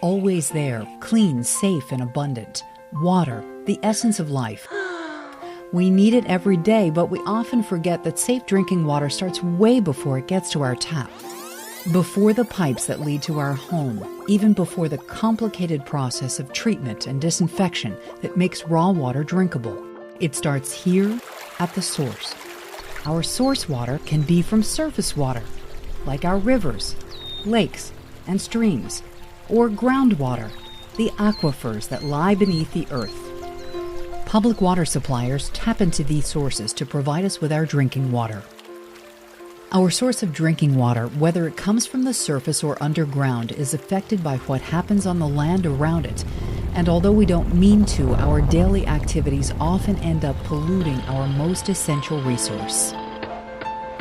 always there, clean, safe, and abundant. Water, the essence of life. We need it every day, but we often forget that safe drinking water starts way before it gets to our tap. Before the pipes that lead to our home, even before the complicated process of treatment and disinfection that makes raw water drinkable. It starts here at the source. Our source water can be from surface water, like our rivers, lakes, and streams, or groundwater, the aquifers that lie beneath the earth. Public water suppliers tap into these sources to provide us with our drinking water. Our source of drinking water, whether it comes from the surface or underground, is affected by what happens on the land around it. And although we don't mean to, our daily activities often end up polluting our most essential resource.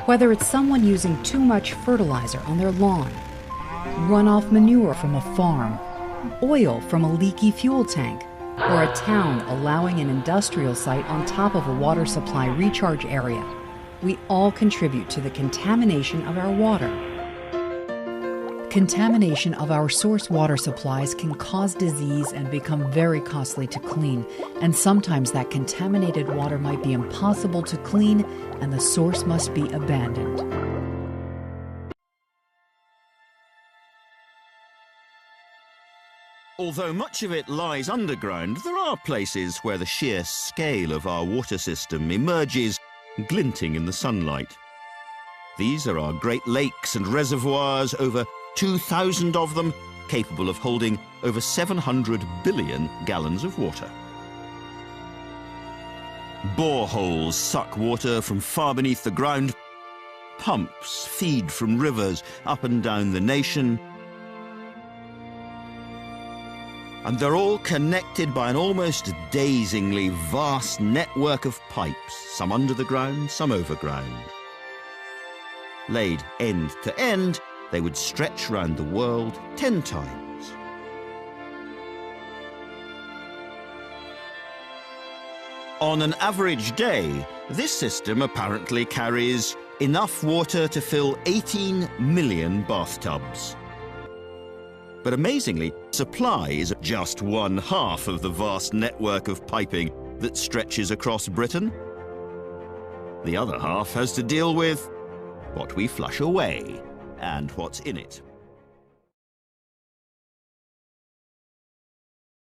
Whether it's someone using too much fertilizer on their lawn, runoff manure from a farm, oil from a leaky fuel tank, or a town allowing an industrial site on top of a water supply recharge area, we all contribute to the contamination of our water. Contamination of our source water supplies can cause disease and become very costly to clean, and sometimes that contaminated water might be impossible to clean and the source must be abandoned. Although much of it lies underground, there are places where the sheer scale of our water system emerges, glinting in the sunlight. These are our Great Lakes and reservoirs, over 2,000 of them, capable of holding over 700 billion gallons of water. Boreholes suck water from far beneath the ground. Pumps feed from rivers up and down the nation. And they're all connected by an almost dazingly vast network of pipes, some under the ground, some overground. Laid end to end, they would stretch round the world 10 times. On an average day, this system apparently carries enough water to fill 18 million bathtubs. But amazingly, supply is just one half of the vast network of piping that stretches across Britain. The other half has to deal with what we flush away and what's in it.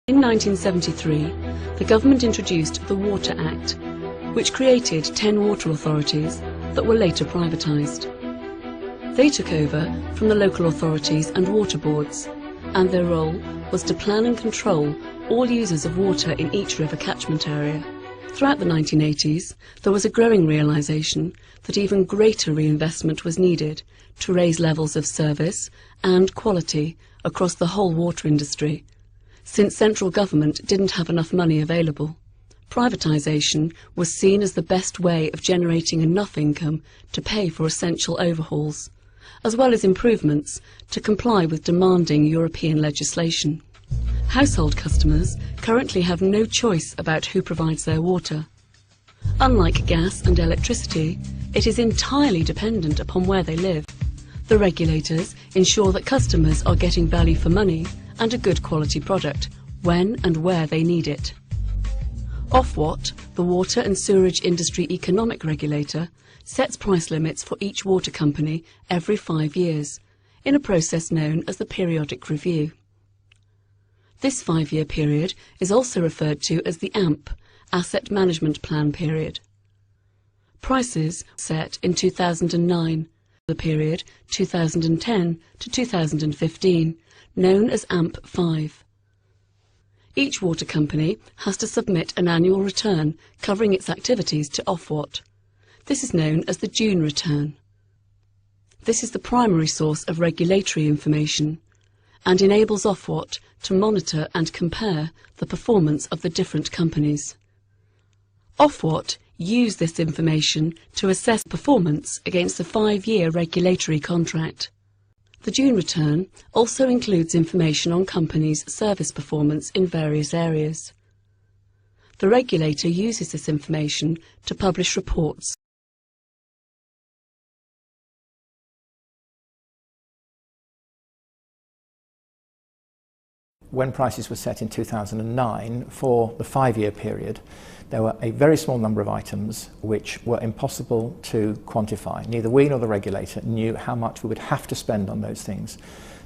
In 1973, the government introduced the Water Act, which created 10 water authorities that were later privatised. They took over from the local authorities and water boards, and their role was to plan and control all users of water in each river catchment area. Throughout the 1980s, there was a growing realisation that even greater reinvestment was needed to raise levels of service and quality across the whole water industry, since central government didn't have enough money available. Privatisation was seen as the best way of generating enough income to pay for essential overhauls, as well as improvements to comply with demanding European legislation. Household customers currently have no choice about who provides their water. Unlike gas and electricity, it is entirely dependent upon where they live. The regulators ensure that customers are getting value for money and a good quality product when and where they need it. Ofwat, the Water and Sewerage Industry Economic Regulator, sets price limits for each water company every 5 years, in a process known as the Periodic Review. This 5-year period is also referred to as the AMP, Asset Management Plan period. Prices set in 2009, the period 2010 to 2015, known as AMP 5. Each water company has to submit an annual return covering its activities to Ofwat. This is known as the June return. This is the primary source of regulatory information and enables Ofwat to monitor and compare the performance of the different companies. Ofwat use this information to assess performance against the 5-year regulatory contract. The June return also includes information on companies' service performance in various areas. The regulator uses this information to publish reports when prices were set in 2009 for the 5-year period, there were a very small number of items which were impossible to quantify. Neither we nor the regulator knew how much we would have to spend on those things.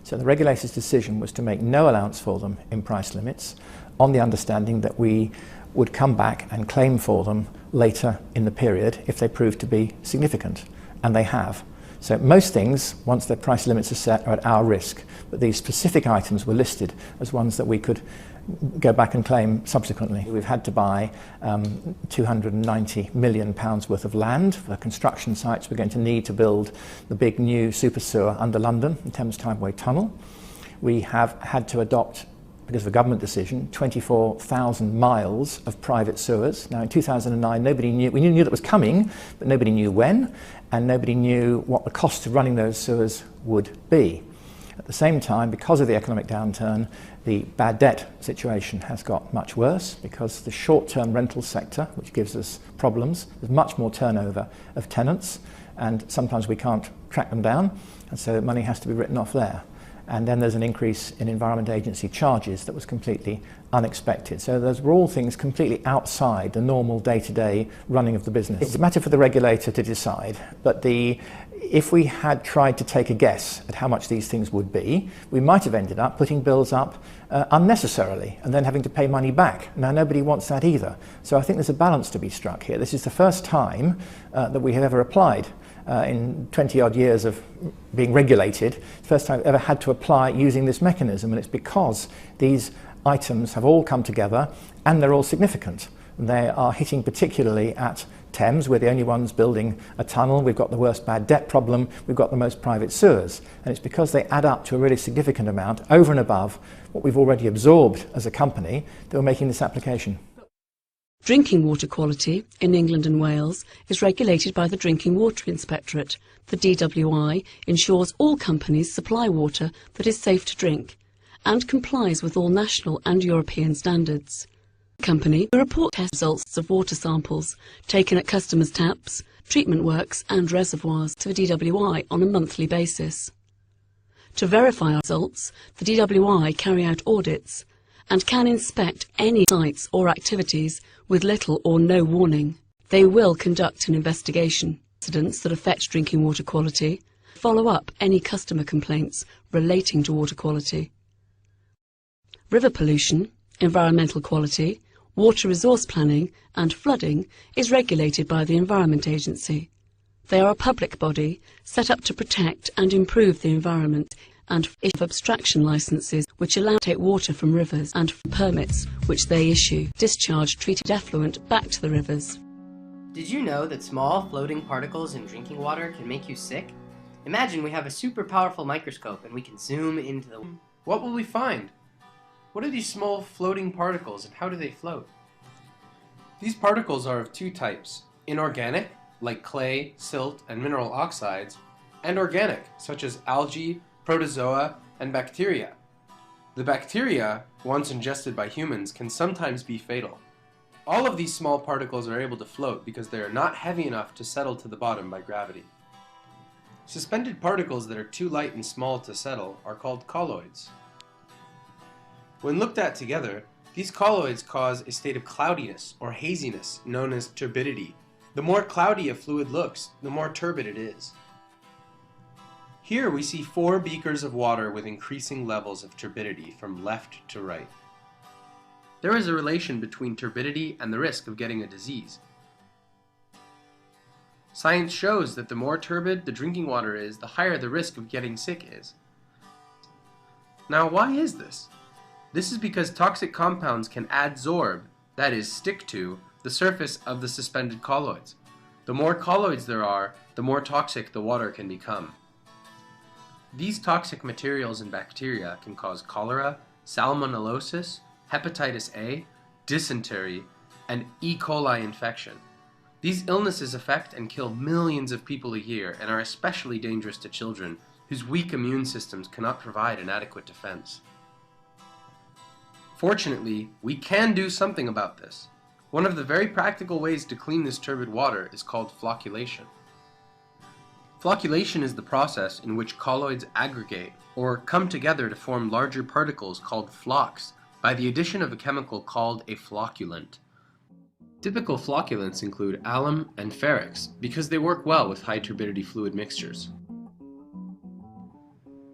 So the regulator's decision was to make no allowance for them in price limits, on the understanding that we would come back and claim for them later in the period if they proved to be significant, and they have. So most things, once their price limits are set, are at our risk, but these specific items were listed as ones that we could go back and claim subsequently. We've had to buy £290 million worth of land for construction sites we're going to need to build the big new super sewer under London, the Thames Tideway Tunnel. We have had to adopt, because of a government decision, 24,000 miles of private sewers. Now in 2009 nobody knew, we knew that was coming, but nobody knew when, and nobody knew what the cost of running those sewers would be. At the same time, because of the economic downturn, the bad debt situation has got much worse because the short-term rental sector, which gives us problems, there's much more turnover of tenants, and sometimes we can't track them down, and so money has to be written off there. And then there's an increase in Environment Agency charges that was completely unexpected. So those were all things completely outside the normal day-to-day running of the business. It's a matter for the regulator to decide, but if we had tried to take a guess at how much these things would be, we might have ended up putting bills up unnecessarily and then having to pay money back. Now nobody wants that either. So I think there's a balance to be struck here. This is the first time that we have ever applied in 20 odd years of being regulated, first time I've ever had to apply using this mechanism, and it's because these items have all come together and they're all significant. They are hitting particularly at Thames. We're the only ones building a tunnel. We've got the worst bad debt problem. We've got the most private sewers. And it's because they add up to a really significant amount over and above what we've already absorbed as a company that we're making this application. Drinking water quality in England and Wales is regulated by the Drinking Water Inspectorate. The DWI ensures all companies supply water that is safe to drink and complies with all national and European standards. The company will report test results of water samples taken at customers' taps, treatment works and reservoirs to the DWI on a monthly basis. To verify our results, the DWI carry out audits and can inspect any sites or activities with little or no warning. They will conduct an investigation. Incidents that affect drinking water quality, follow up any customer complaints relating to water quality. River pollution, environmental quality, water resource planning and flooding is regulated by the Environment Agency. They are a public body set up to protect and improve the environment and issue abstraction licences which allow to take water from rivers and permits which they issue discharge treated effluent back to the rivers. Did you know that small floating particles in drinking water can make you sick? Imagine we have a super powerful microscope and we can zoom into the... What will we find? What are these small floating particles and how do they float? These particles are of two types: inorganic, like clay, silt, and mineral oxides, and organic, such as algae, protozoa, and bacteria. The bacteria, once ingested by humans, can sometimes be fatal. All of these small particles are able to float because they are not heavy enough to settle to the bottom by gravity. Suspended particles that are too light and small to settle are called colloids. When looked at together, these colloids cause a state of cloudiness or haziness known as turbidity. The more cloudy a fluid looks, the more turbid it is. Here we see 4 beakers of water with increasing levels of turbidity from left to right. There is a relation between turbidity and the risk of getting a disease. Science shows that the more turbid the drinking water is, the higher the risk of getting sick is. Now, why is this? This is because toxic compounds can adsorb, that is, stick to, the surface of the suspended colloids. The more colloids there are, the more toxic the water can become. These toxic materials and bacteria can cause cholera, salmonellosis, hepatitis A, dysentery, and E. coli infection. These illnesses affect and kill millions of people a year and are especially dangerous to children whose weak immune systems cannot provide an adequate defense. Fortunately, we can do something about this. One of the very practical ways to clean this turbid water is called flocculation. Flocculation is the process in which colloids aggregate or come together to form larger particles called flocks by the addition of a chemical called a flocculant. Typical flocculants include alum and ferrix because they work well with high turbidity fluid mixtures.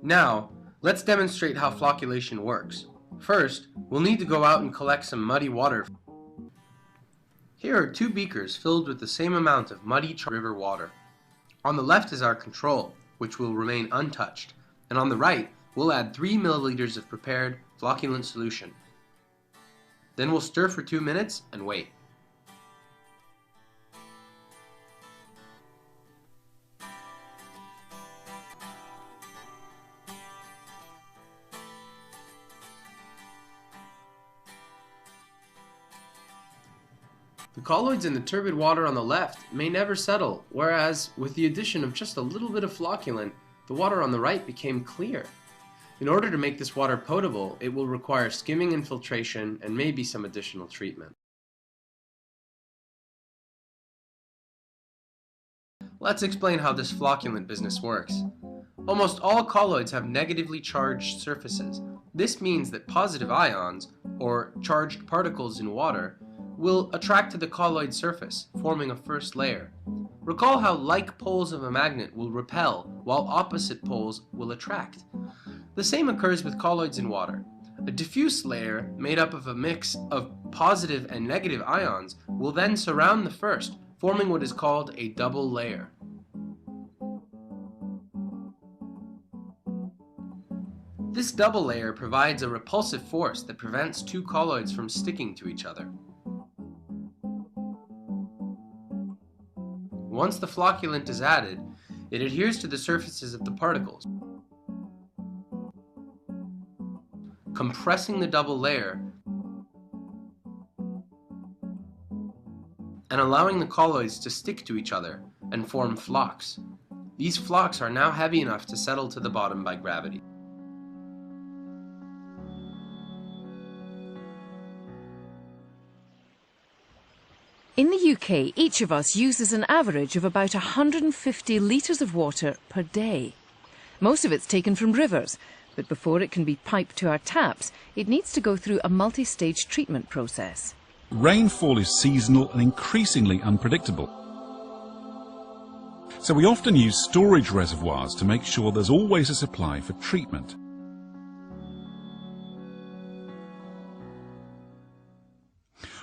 Now, let's demonstrate how flocculation works. First, we'll need to go out and collect some muddy water. Here are 2 beakers filled with the same amount of muddy river water. On the left is our control, which will remain untouched, and on the right, we'll add 3 milliliters of prepared flocculant solution. Then we'll stir for 2 minutes and wait. The colloids in the turbid water on the left may never settle, whereas with the addition of just a little bit of flocculant, the water on the right became clear. In order to make this water potable, it will require skimming and filtration and maybe some additional treatment. Let's explain how this flocculant business works. Almost all colloids have negatively charged surfaces. This means that positive ions, or charged particles in water, will attract to the colloid surface, forming a first layer. Recall how like poles of a magnet will repel, while opposite poles will attract. The same occurs with colloids in water. A diffuse layer, made up of a mix of positive and negative ions, will then surround the first, forming what is called a double layer. This double layer provides a repulsive force that prevents 2 colloids from sticking to each other. Once the flocculant is added, it adheres to the surfaces of the particles, compressing the double layer and allowing the colloids to stick to each other and form flocks. These flocks are now heavy enough to settle to the bottom by gravity. In the UK, each of us uses an average of about 150 litres of water per day. Most of it's taken from rivers, but before it can be piped to our taps, it needs to go through a multi-stage treatment process. Rainfall is seasonal and increasingly unpredictable. So we often use storage reservoirs to make sure there's always a supply for treatment.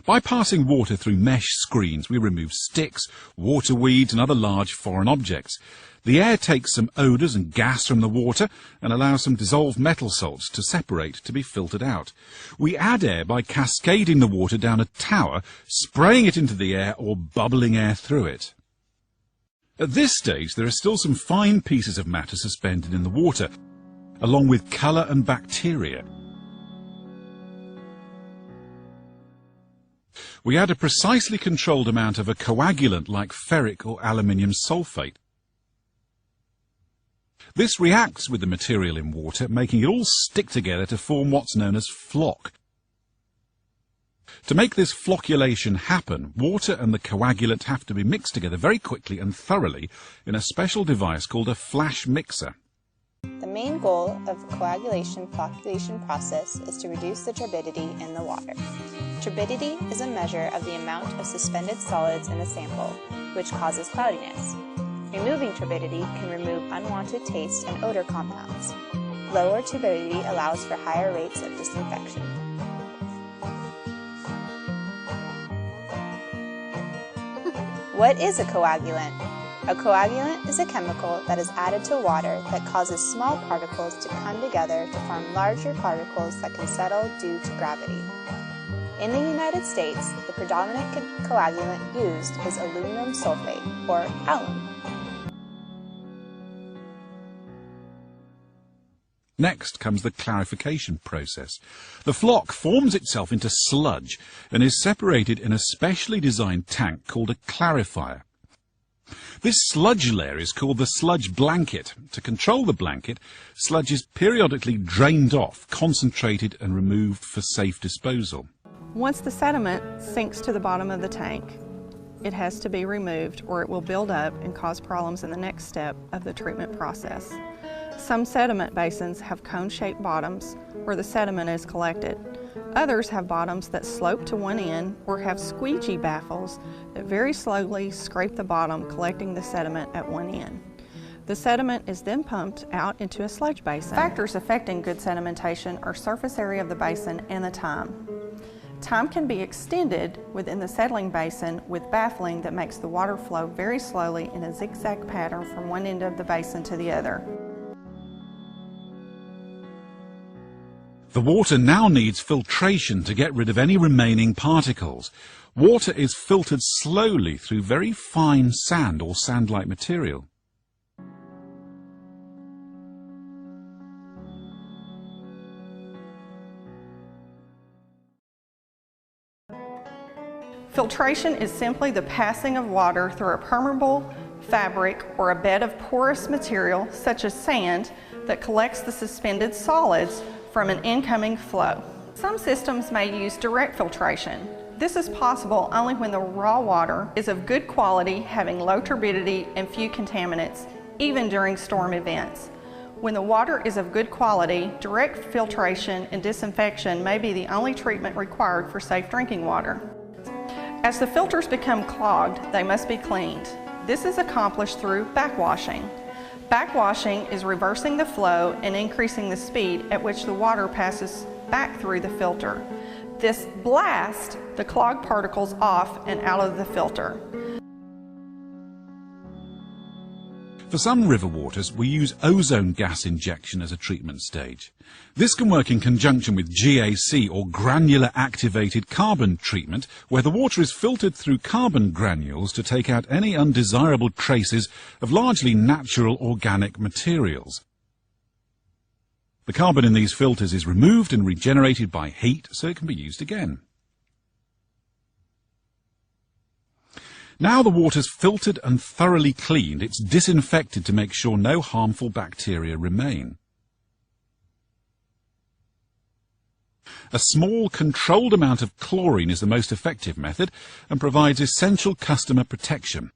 By passing water through mesh screens, we remove sticks, water weeds and other large foreign objects. The air takes some odours and gas from the water and allows some dissolved metal salts to separate to be filtered out. We add air by cascading the water down a tower, spraying it into the air or bubbling air through it. At this stage, there are still some fine pieces of matter suspended in the water, along with colour and bacteria. We add a precisely controlled amount of a coagulant like ferric or aluminium sulfate. This reacts with the material in water, making it all stick together to form what's known as floc. To make this flocculation happen, water and the coagulant have to be mixed together very quickly and thoroughly in a special device called a flash mixer. The main goal of the coagulation-flocculation process is to reduce the turbidity in the water. Turbidity is a measure of the amount of suspended solids in a sample, which causes cloudiness. Removing turbidity can remove unwanted taste and odor compounds. Lower turbidity allows for higher rates of disinfection. What is a coagulant? A coagulant is a chemical that is added to water that causes small particles to come together to form larger particles that can settle due to gravity. In the United States, the predominant coagulant used is aluminum sulfate, or alum. Next comes the clarification process. The floc forms itself into sludge and is separated in a specially designed tank called a clarifier. This sludge layer is called the sludge blanket. To control the blanket, sludge is periodically drained off, concentrated and removed for safe disposal. Once the sediment sinks to the bottom of the tank, it has to be removed or it will build up and cause problems in the next step of the treatment process. Some sediment basins have cone-shaped bottoms where the sediment is collected. Others have bottoms that slope to one end or have squeegee baffles that very slowly scrape the bottom, collecting the sediment at one end. The sediment is then pumped out into a sludge basin. Factors affecting good sedimentation are surface area of the basin and the time. Time can be extended within the settling basin with baffling that makes the water flow very slowly in a zigzag pattern from one end of the basin to the other. The water now needs filtration to get rid of any remaining particles. Water is filtered slowly through very fine sand or sand-like material. Filtration is simply the passing of water through a permeable fabric or a bed of porous material, such as sand, that collects the suspended solids from an incoming flow. Some systems may use direct filtration. This is possible only when the raw water is of good quality, having low turbidity and few contaminants, even during storm events. When the water is of good quality, direct filtration and disinfection may be the only treatment required for safe drinking water. As the filters become clogged, they must be cleaned. This is accomplished through backwashing. Backwashing is reversing the flow and increasing the speed at which the water passes back through the filter. This blasts the clogged particles off and out of the filter. For some river waters, we use ozone gas injection as a treatment stage. This can work in conjunction with GAC, or granular activated carbon treatment, where the water is filtered through carbon granules to take out any undesirable traces of largely natural organic materials. The carbon in these filters is removed and regenerated by heat, so it can be used again. Now the water's filtered and thoroughly cleaned, it's disinfected to make sure no harmful bacteria remain. A small, controlled amount of chlorine is the most effective method and provides essential customer protection.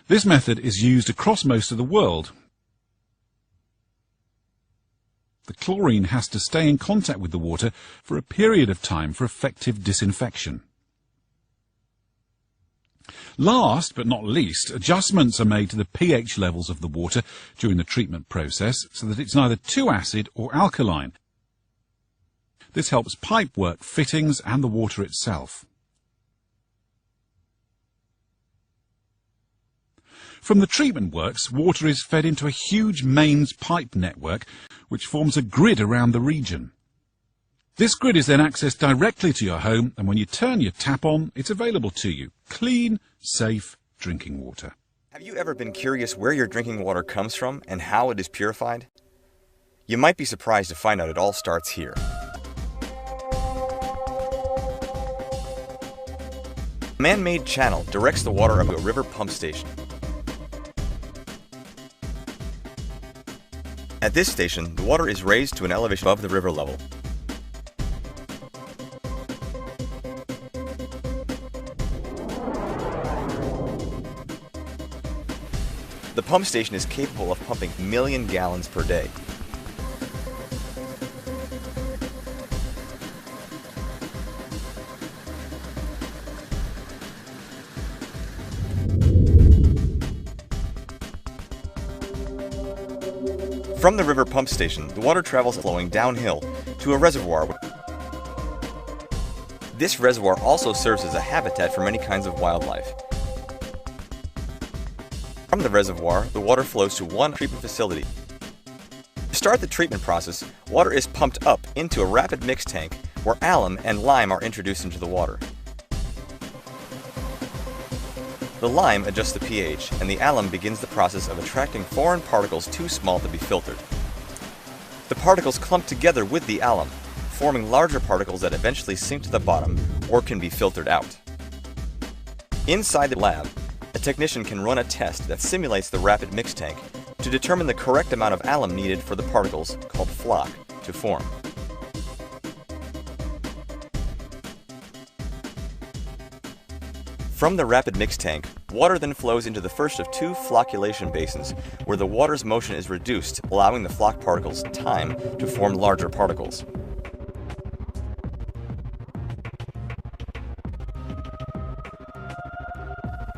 This method is used across most of the world. The chlorine has to stay in contact with the water for a period of time for effective disinfection. Last but not least, adjustments are made to the pH levels of the water during the treatment process so that it's neither too acid or alkaline. This helps pipework, fittings and the water itself. From the treatment works, water is fed into a huge mains pipe network which forms a grid around the region. This grid is then accessed directly to your home, and when you turn your tap on, it's available to you. Clean, safe drinking water. Have you ever been curious where your drinking water comes from and how it is purified? You might be surprised to find out it all starts here. A man-made channel directs the water up to a river pump station. At this station, the water is raised to an elevation above the river level. The pump station is capable of pumping 1 million gallons per day. From the river pump station, the water travels flowing downhill to a reservoir. This reservoir also serves as a habitat for many kinds of wildlife. From the reservoir, the water flows to one treatment facility. To start the treatment process, water is pumped up into a rapid mix tank where alum and lime are introduced into the water. The lime adjusts the pH, and the alum begins the process of attracting foreign particles too small to be filtered. The particles clump together with the alum, forming larger particles that eventually sink to the bottom or can be filtered out. Inside the lab, a technician can run a test that simulates the rapid mix tank to determine the correct amount of alum needed for the particles, called floc, to form. From the rapid mix tank, water then flows into the first of two flocculation basins, where the water's motion is reduced, allowing the flock particles time to form larger particles.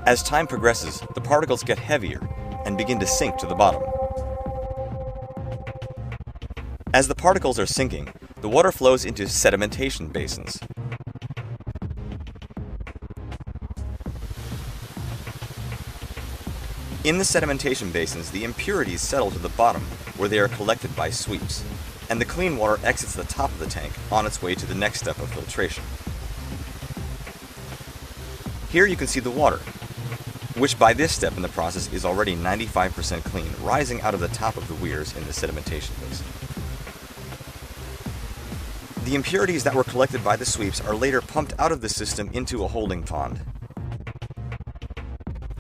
As time progresses, the particles get heavier and begin to sink to the bottom. As the particles are sinking, the water flows into sedimentation basins. In the sedimentation basins, the impurities settle to the bottom, where they are collected by sweeps, and the clean water exits the top of the tank on its way to the next step of filtration. Here you can see the water, which by this step in the process is already 95% clean, rising out of the top of the weirs in the sedimentation basin. The impurities that were collected by the sweeps are later pumped out of the system into a holding pond.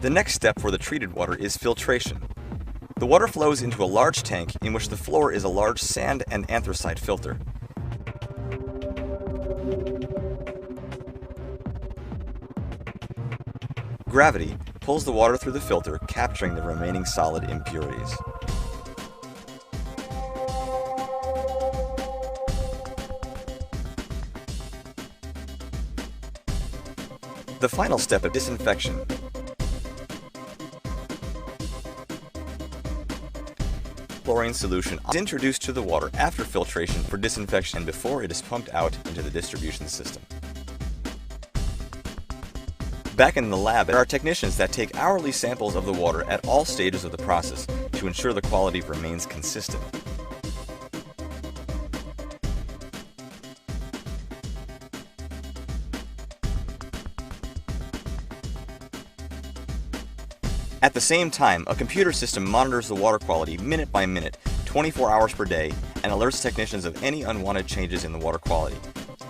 The next step for the treated water is filtration. The water flows into a large tank in which the floor is a large sand and anthracite filter. Gravity pulls the water through the filter, capturing the remaining solid impurities. The final step of disinfection. Chlorine solution is introduced to the water after filtration for disinfection and before it is pumped out into the distribution system. Back in the lab, there are technicians that take hourly samples of the water at all stages of the process to ensure the quality remains consistent. At the same time, a computer system monitors the water quality minute by minute, 24 hours per day, and alerts technicians of any unwanted changes in the water quality.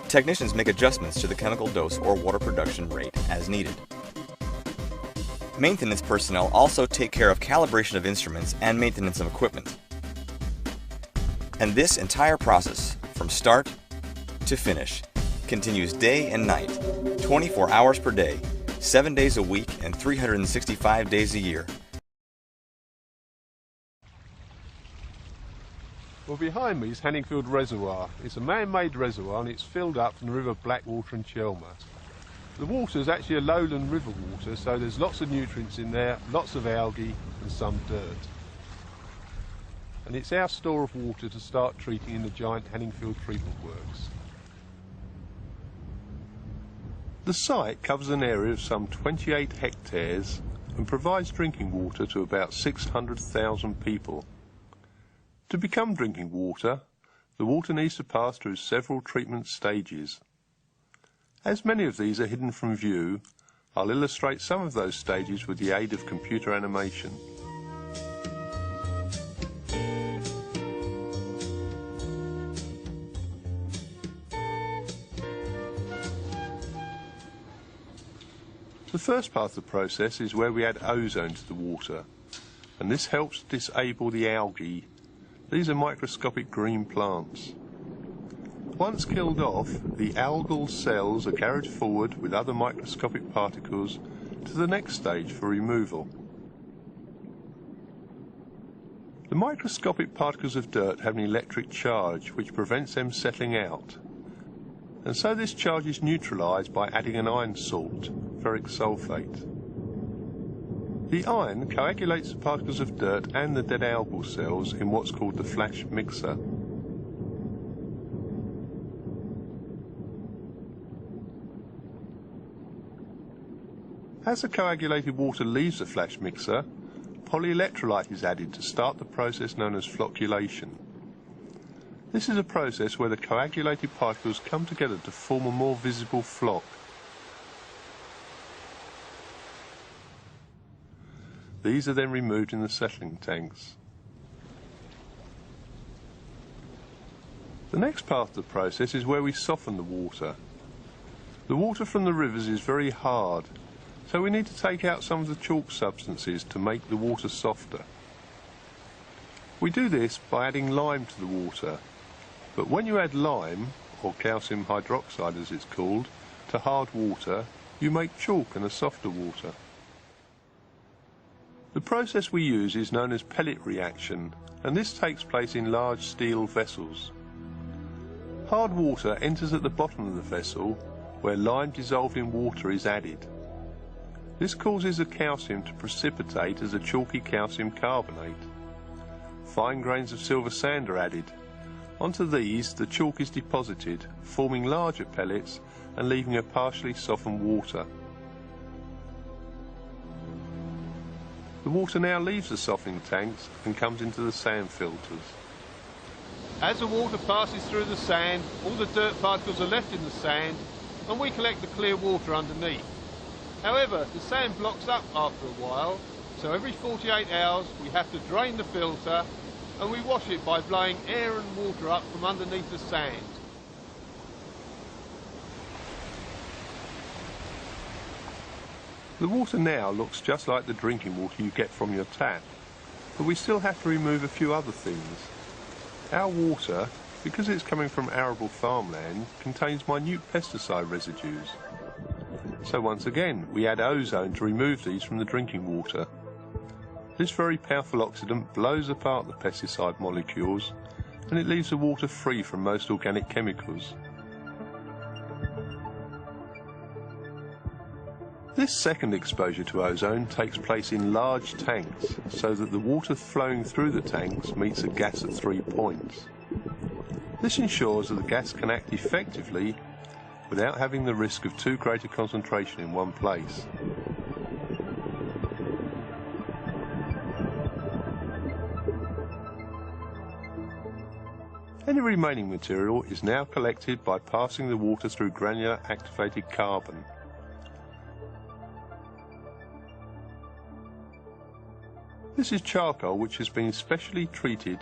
Technicians make adjustments to the chemical dose or water production rate as needed. Maintenance personnel also take care of calibration of instruments and maintenance of equipment. And this entire process, from start to finish, continues day and night, 24 hours per day, 7 days a week and 365 days a year. Well, behind me is Hanningfield Reservoir. It's a man-made reservoir and it's filled up from the River Blackwater and Chelmer. The water is actually a lowland river water, so there's lots of nutrients in there, lots of algae and some dirt. And it's our store of water to start treating in the giant Hanningfield treatment works. The site covers an area of some 28 hectares and provides drinking water to about 600,000 people. To become drinking water, the water needs to pass through several treatment stages. As many of these are hidden from view, I'll illustrate some of those stages with the aid of computer animation. The first part of the process is where we add ozone to the water, and this helps to disable the algae. These are microscopic green plants. Once killed off, the algal cells are carried forward with other microscopic particles to the next stage for removal. The microscopic particles of dirt have an electric charge which prevents them settling out, and so this charge is neutralised by adding an iron salt, ferric sulfate. The iron coagulates the particles of dirt and the dead algal cells in what's called the flash mixer. As the coagulated water leaves the flash mixer, polyelectrolyte is added to start the process known as flocculation. This is a process where the coagulated particles come together to form a more visible flock. These are then removed in the settling tanks. The next part of the process is where we soften the water. The water from the rivers is very hard, so we need to take out some of the chalk substances to make the water softer. We do this by adding lime to the water, but when you add lime, or calcium hydroxide as it's called, to hard water, you make chalk and a softer water. The process we use is known as pellet reaction, and this takes place in large steel vessels. Hard water enters at the bottom of the vessel, where lime dissolved in water is added. This causes the calcium to precipitate as a chalky calcium carbonate. Fine grains of silver sand are added. Onto these, the chalk is deposited, forming larger pellets and leaving a partially softened water. The water now leaves the softening tanks and comes into the sand filters. As the water passes through the sand, all the dirt particles are left in the sand and we collect the clear water underneath. However, the sand blocks up after a while, so every 48 hours we have to drain the filter and we wash it by blowing air and water up from underneath the sand. The water now looks just like the drinking water you get from your tap, but we still have to remove a few other things. Our water, because it's coming from arable farmland, contains minute pesticide residues. So once again, we add ozone to remove these from the drinking water. This very powerful oxidant blows apart the pesticide molecules and it leaves the water free from most organic chemicals. This second exposure to ozone takes place in large tanks so that the water flowing through the tanks meets a gas at 3 points. This ensures that the gas can act effectively without having the risk of too great a concentration in one place. Any remaining material is now collected by passing the water through granular activated carbon. This is charcoal which has been specially treated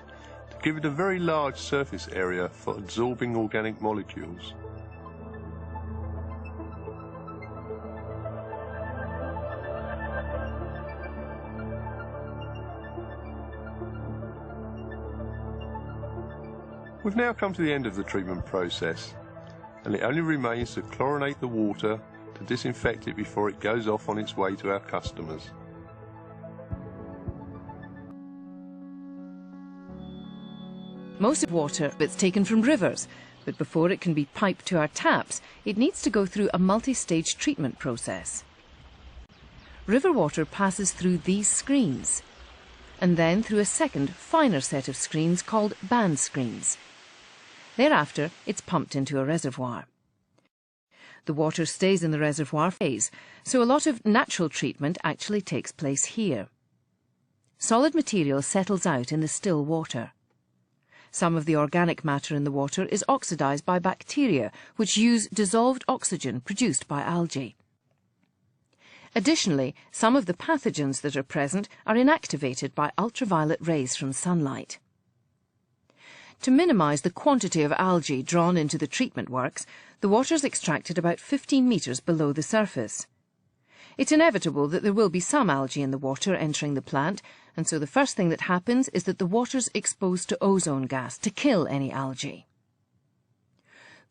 to give it a very large surface area for absorbing organic molecules. We've now come to the end of the treatment process, and it only remains to chlorinate the water to disinfect it before it goes off on its way to our customers. Most of water is taken from rivers, but before it can be piped to our taps, it needs to go through a multi-stage treatment process. River water passes through these screens, and then through a second, finer set of screens called band screens. Thereafter, it's pumped into a reservoir. The water stays in the reservoir phase, so a lot of natural treatment actually takes place here. Solid material settles out in the still water. Some of the organic matter in the water is oxidized by bacteria, which use dissolved oxygen produced by algae. Additionally, some of the pathogens that are present are inactivated by ultraviolet rays from sunlight. To minimise the quantity of algae drawn into the treatment works, the water is extracted about 15 metres below the surface. It's inevitable that there will be some algae in the water entering the plant, and so the first thing that happens is that the water's exposed to ozone gas to kill any algae.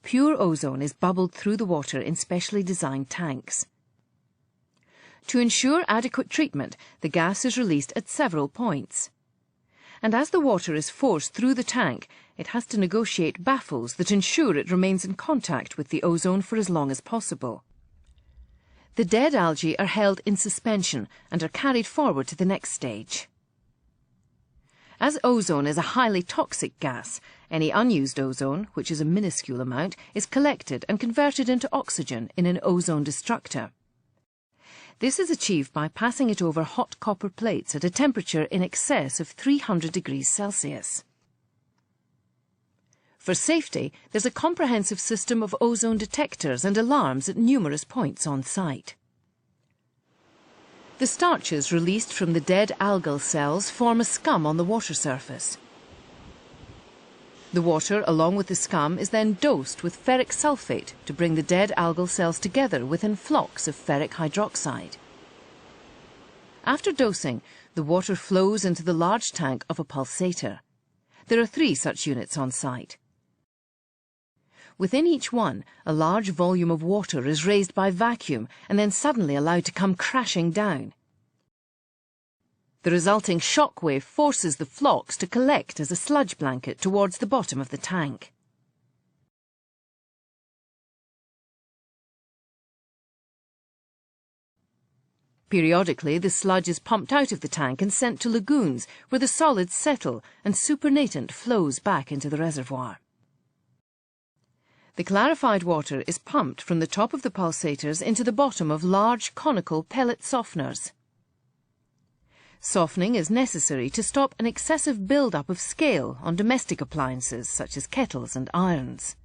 Pure ozone is bubbled through the water in specially designed tanks. To ensure adequate treatment, the gas is released at several points. And as the water is forced through the tank, it has to negotiate baffles that ensure it remains in contact with the ozone for as long as possible. The dead algae are held in suspension and are carried forward to the next stage. As ozone is a highly toxic gas, any unused ozone, which is a minuscule amount, is collected and converted into oxygen in an ozone destructor. This is achieved by passing it over hot copper plates at a temperature in excess of 300 degrees Celsius. For safety, there's a comprehensive system of ozone detectors and alarms at numerous points on site. The starches released from the dead algal cells form a scum on the water surface. The water, along with the scum, is then dosed with ferric sulfate to bring the dead algal cells together within flocks of ferric hydroxide. After dosing, the water flows into the large tank of a pulsator. There are 3 such units on site. Within each one, a large volume of water is raised by vacuum and then suddenly allowed to come crashing down. The resulting shock wave forces the flocks to collect as a sludge blanket towards the bottom of the tank. Periodically, the sludge is pumped out of the tank and sent to lagoons where the solids settle and supernatant flows back into the reservoir. The clarified water is pumped from the top of the pulsators into the bottom of large conical pellet softeners. Softening is necessary to stop an excessive build-up of scale on domestic appliances such as kettles and irons.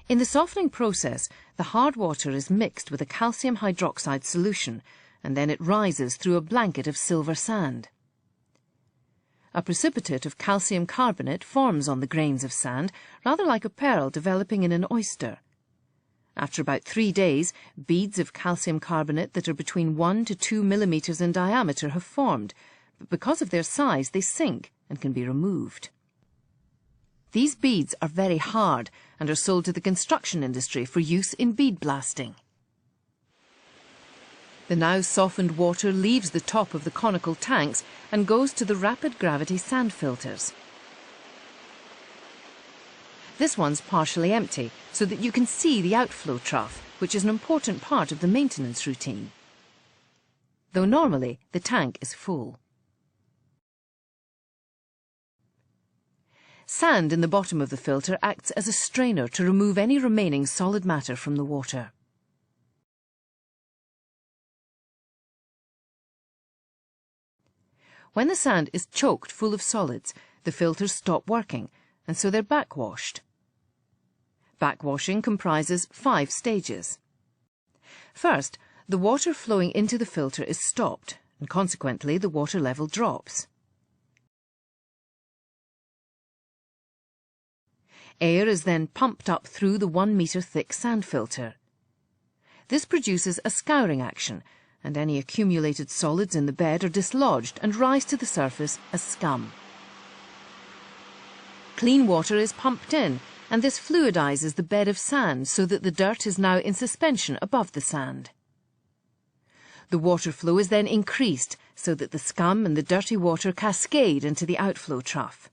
In the softening process, the hard water is mixed with a calcium hydroxide solution, and then it rises through a blanket of silver sand. A precipitate of calcium carbonate forms on the grains of sand, rather like a pearl developing in an oyster. After about 3 days, beads of calcium carbonate that are between 1 to 2 millimeters in diameter have formed, but because of their size they sink and can be removed. These beads are very hard and are sold to the construction industry for use in bead blasting. The now softened water leaves the top of the conical tanks and goes to the rapid gravity sand filters. This one's partially empty, so that you can see the outflow trough, which is an important part of the maintenance routine. Though normally the tank is full. Sand in the bottom of the filter acts as a strainer to remove any remaining solid matter from the water. When the sand is choked full of solids, the filters stop working, and so they're backwashed. Backwashing comprises 5 stages. First, the water flowing into the filter is stopped, and consequently the water level drops. Air is then pumped up through the 1-meter thick sand filter. This produces a scouring action, and any accumulated solids in the bed are dislodged and rise to the surface as scum. Clean water is pumped in, and this fluidizes the bed of sand so that the dirt is now in suspension above the sand. The water flow is then increased so that the scum and the dirty water cascade into the outflow trough.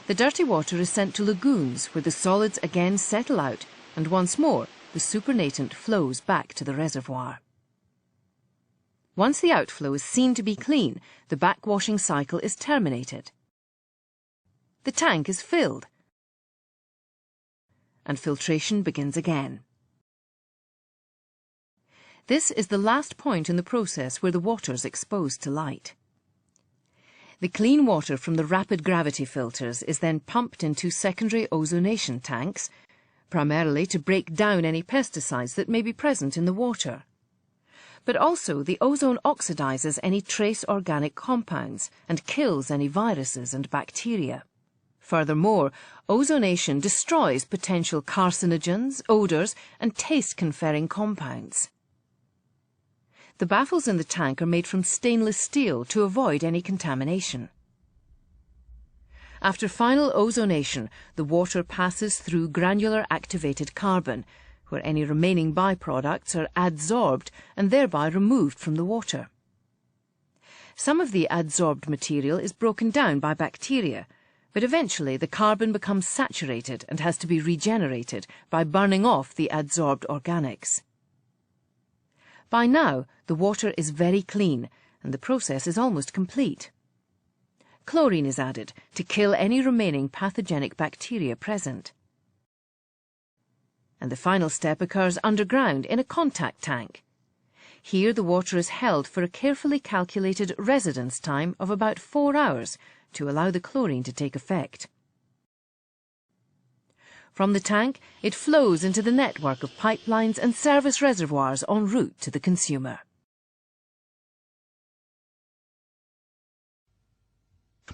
The dirty water is sent to lagoons where the solids again settle out, and once more the supernatant flows back to the reservoir. Once the outflow is seen to be clean, the backwashing cycle is terminated. The tank is filled, and filtration begins again. This is the last point in the process where the water is exposed to light. The clean water from the rapid gravity filters is then pumped into secondary ozonation tanks, primarily to break down any pesticides that may be present in the water. But also the ozone oxidizes any trace organic compounds and kills any viruses and bacteria. Furthermore, ozonation destroys potential carcinogens, odours and taste-conferring compounds. The baffles in the tank are made from stainless steel to avoid any contamination. After final ozonation, the water passes through granular activated carbon, where any remaining byproducts are adsorbed and thereby removed from the water. Some of the adsorbed material is broken down by bacteria, but eventually the carbon becomes saturated and has to be regenerated by burning off the adsorbed organics. By now, the water is very clean, and the process is almost complete. Chlorine is added to kill any remaining pathogenic bacteria present. And the final step occurs underground in a contact tank. Here the water is held for a carefully calculated residence time of about 4 hours to allow the chlorine to take effect. From the tank, it flows into the network of pipelines and service reservoirs en route to the consumer.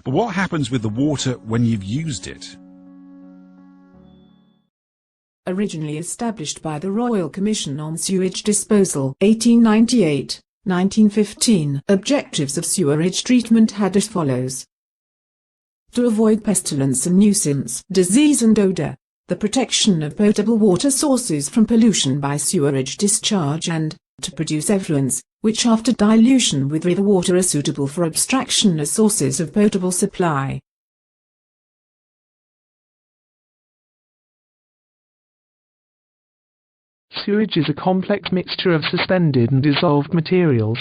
But what happens with the water when you've used it? Originally established by the Royal Commission on Sewage Disposal, 1898, 1915, objectives of sewerage treatment had as follows. to avoid pestilence and nuisance, disease and odor, the protection of potable water sources from pollution by sewerage discharge, and to produce effluents, which after dilution with river water are suitable for abstraction as sources of potable supply. Sewage is a complex mixture of suspended and dissolved materials.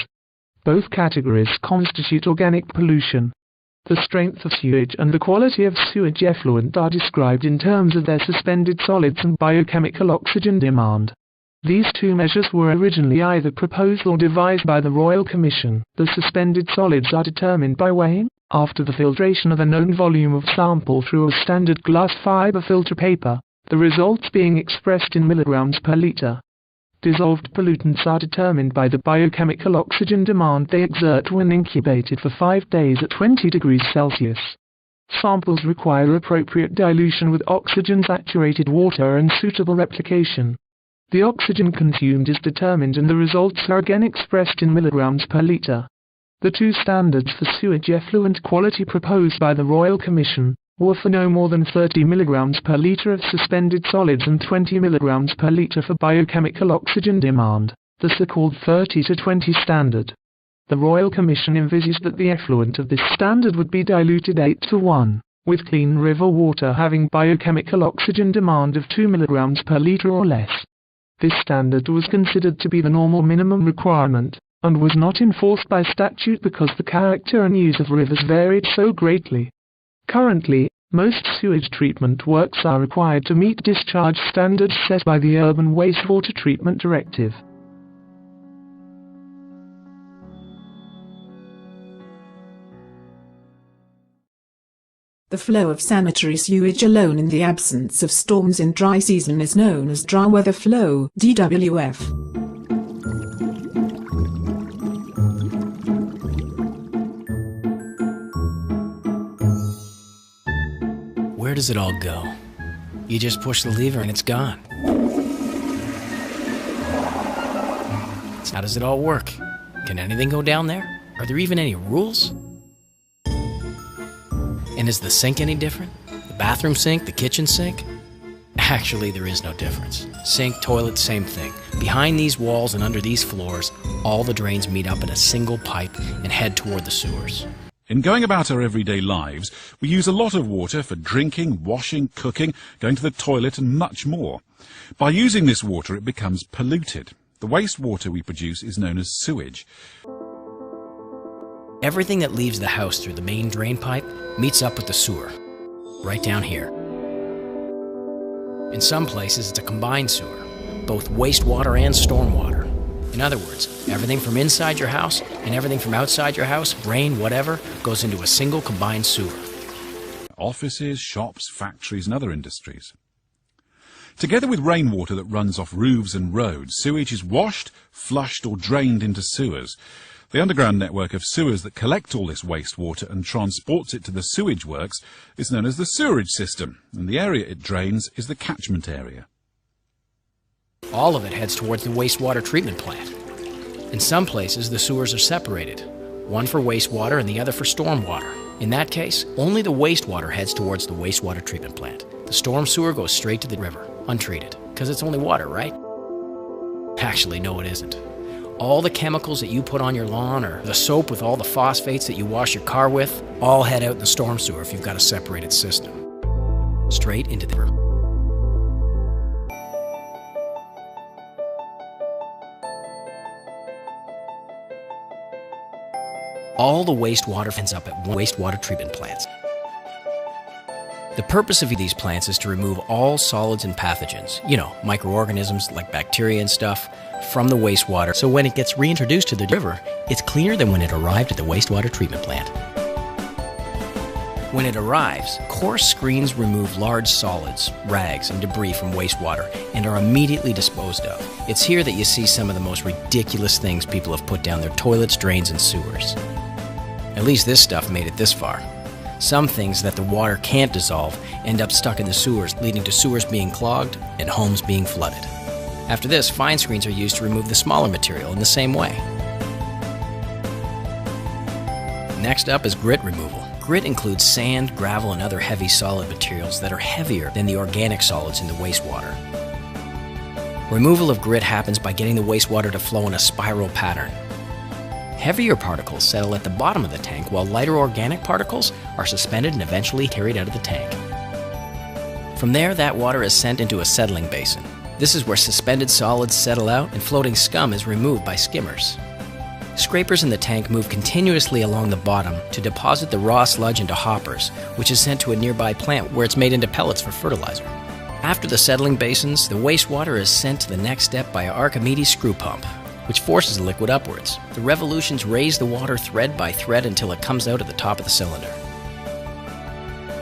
Both categories constitute organic pollution. The strength of sewage and the quality of sewage effluent are described in terms of their suspended solids and biochemical oxygen demand. These two measures were originally either proposed or devised by the Royal Commission. The suspended solids are determined by weighing, after the filtration of a known volume of sample through a standard glass fiber filter paper, the results being expressed in milligrams per litre. Dissolved pollutants are determined by the biochemical oxygen demand they exert when incubated for 5 days at 20 degrees Celsius. Samples require appropriate dilution with oxygen-saturated water and suitable replication. The oxygen consumed is determined and the results are again expressed in milligrams per litre. The two standards for sewage effluent quality proposed by the Royal Commission were for no more than 30 mg per litre of suspended solids and 20 mg per litre for biochemical oxygen demand, the so-called 30 to 20 standard. The Royal Commission envisaged that the effluent of this standard would be diluted 8 to 1, with clean river water having biochemical oxygen demand of 2 mg per litre or less. This standard was considered to be the normal minimum requirement, and was not enforced by statute because the character and use of rivers varied so greatly. Currently, most sewage treatment works are required to meet discharge standards set by the Urban Wastewater Treatment Directive. The flow of sanitary sewage alone in the absence of storms in dry season is known as dry weather flow, DWF. Where does it all go? You just push the lever and it's gone. How does it all work? Can anything go down there? Are there even any rules? And is the sink any different? The bathroom sink, the kitchen sink? Actually, there is no difference. Sink, toilet, same thing. Behind these walls and under these floors, all the drains meet up in a single pipe and head toward the sewers. In going about our everyday lives, we use a lot of water for drinking, washing, cooking, going to the toilet and much more. By using this water, it becomes polluted. The wastewater we produce is known as sewage. Everything that leaves the house through the main drain pipe meets up with the sewer, right down here. In some places, it's a combined sewer, both wastewater and stormwater. In other words, everything from inside your house and everything from outside your house, rain, whatever, goes into a single combined sewer. Offices, shops, factories and other industries. Together with rainwater that runs off roofs and roads, sewage is washed, flushed or drained into sewers. The underground network of sewers that collect all this wastewater and transports it to the sewage works is known as the sewerage system, and the area it drains is the catchment area. All of it heads towards the wastewater treatment plant. In some places, the sewers are separated, one for wastewater and the other for stormwater. In that case, only the wastewater heads towards the wastewater treatment plant. The storm sewer goes straight to the river, untreated, because it's only water, right? Actually, no, it isn't. All the chemicals that you put on your lawn, or the soap with all the phosphates that you wash your car with, all head out in the storm sewer if you've got a separated system. Straight into the river. All the wastewater ends up at wastewater treatment plants. The purpose of these plants is to remove all solids and pathogens, microorganisms like bacteria and stuff, from the wastewater, so when it gets reintroduced to the river, it's cleaner than when it arrived at the wastewater treatment plant. When it arrives, coarse screens remove large solids, rags, and debris from wastewater and are immediately disposed of. It's here that you see some of the most ridiculous things people have put down their toilets, drains, and sewers. At least this stuff made it this far. Some things that the water can't dissolve end up stuck in the sewers, leading to sewers being clogged and homes being flooded. After this, fine screens are used to remove the smaller material in the same way. Next up is grit removal. Grit includes sand, gravel, and other heavy solid materials that are heavier than the organic solids in the wastewater. Removal of grit happens by getting the wastewater to flow in a spiral pattern. Heavier particles settle at the bottom of the tank, while lighter organic particles are suspended and eventually carried out of the tank. From there, that water is sent into a settling basin. This is where suspended solids settle out and floating scum is removed by skimmers. Scrapers in the tank move continuously along the bottom to deposit the raw sludge into hoppers, which is sent to a nearby plant where it's made into pellets for fertilizer. After the settling basins, the wastewater is sent to the next step by an Archimedes screw pump, which forces the liquid upwards. The revolutions raise the water thread by thread until it comes out at the top of the cylinder.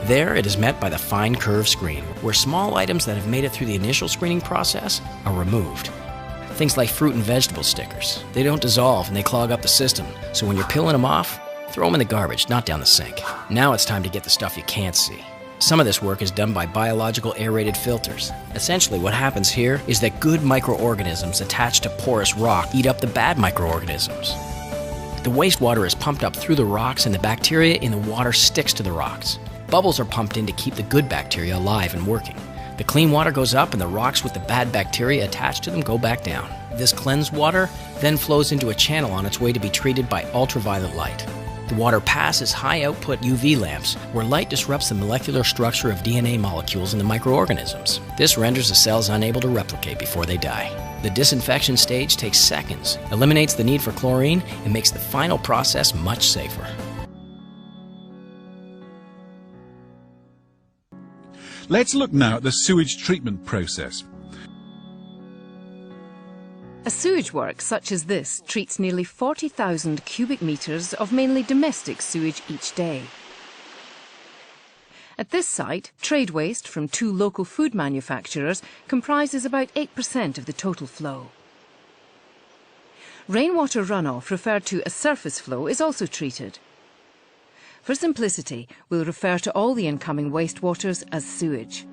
There, it is met by the fine curve screen, where small items that have made it through the initial screening process are removed. Things like fruit and vegetable stickers. They don't dissolve and they clog up the system, so when you're peeling them off, throw them in the garbage, not down the sink. Now it's time to get the stuff you can't see. Some of this work is done by biological aerated filters. Essentially, what happens here is that good microorganisms attached to porous rock eat up the bad microorganisms. The wastewater is pumped up through the rocks and the bacteria in the water sticks to the rocks. Bubbles are pumped in to keep the good bacteria alive and working. The clean water goes up and the rocks with the bad bacteria attached to them go back down. This cleansed water then flows into a channel on its way to be treated by ultraviolet light. The water passes high-output UV lamps, where light disrupts the molecular structure of DNA molecules in the microorganisms. This renders the cells unable to replicate before they die. The disinfection stage takes seconds, eliminates the need for chlorine, and makes the final process much safer. Let's look now at the sewage treatment process. A sewage works such as this treats nearly 40,000 cubic metres of mainly domestic sewage each day. At this site, trade waste from 2 local food manufacturers comprises about 8% of the total flow. Rainwater runoff, referred to as surface flow, is also treated. For simplicity, we'll refer to all the incoming wastewaters as sewage.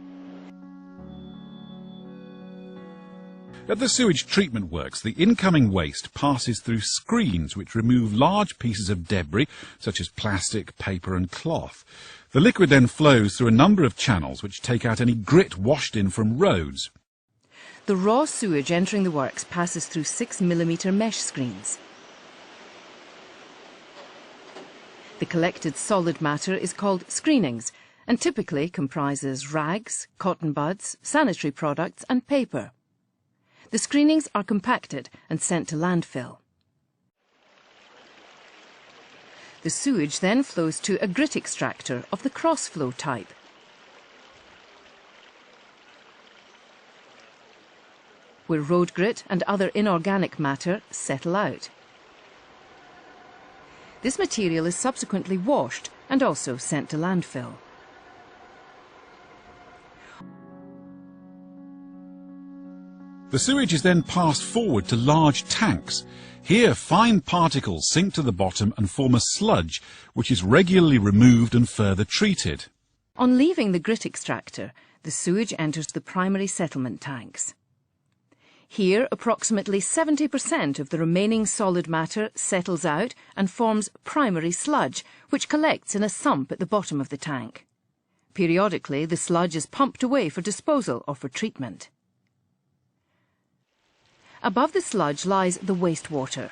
At the sewage treatment works, the incoming waste passes through screens which remove large pieces of debris, such as plastic, paper and cloth. The liquid then flows through a number of channels which take out any grit washed in from roads. The raw sewage entering the works passes through 6mm mesh screens. The collected solid matter is called screenings and typically comprises rags, cotton buds, sanitary products and paper. The screenings are compacted and sent to landfill. The sewage then flows to a grit extractor of the cross-flow type. Where road grit and other inorganic matter settle out. This material is subsequently washed and also sent to landfill. The sewage is then passed forward to large tanks. Here, fine particles sink to the bottom and form a sludge, which is regularly removed and further treated. On leaving the grit extractor, the sewage enters the primary settlement tanks. Here, approximately 70% of the remaining solid matter settles out and forms primary sludge, which collects in a sump at the bottom of the tank. Periodically, the sludge is pumped away for disposal or for treatment. Above the sludge lies the wastewater.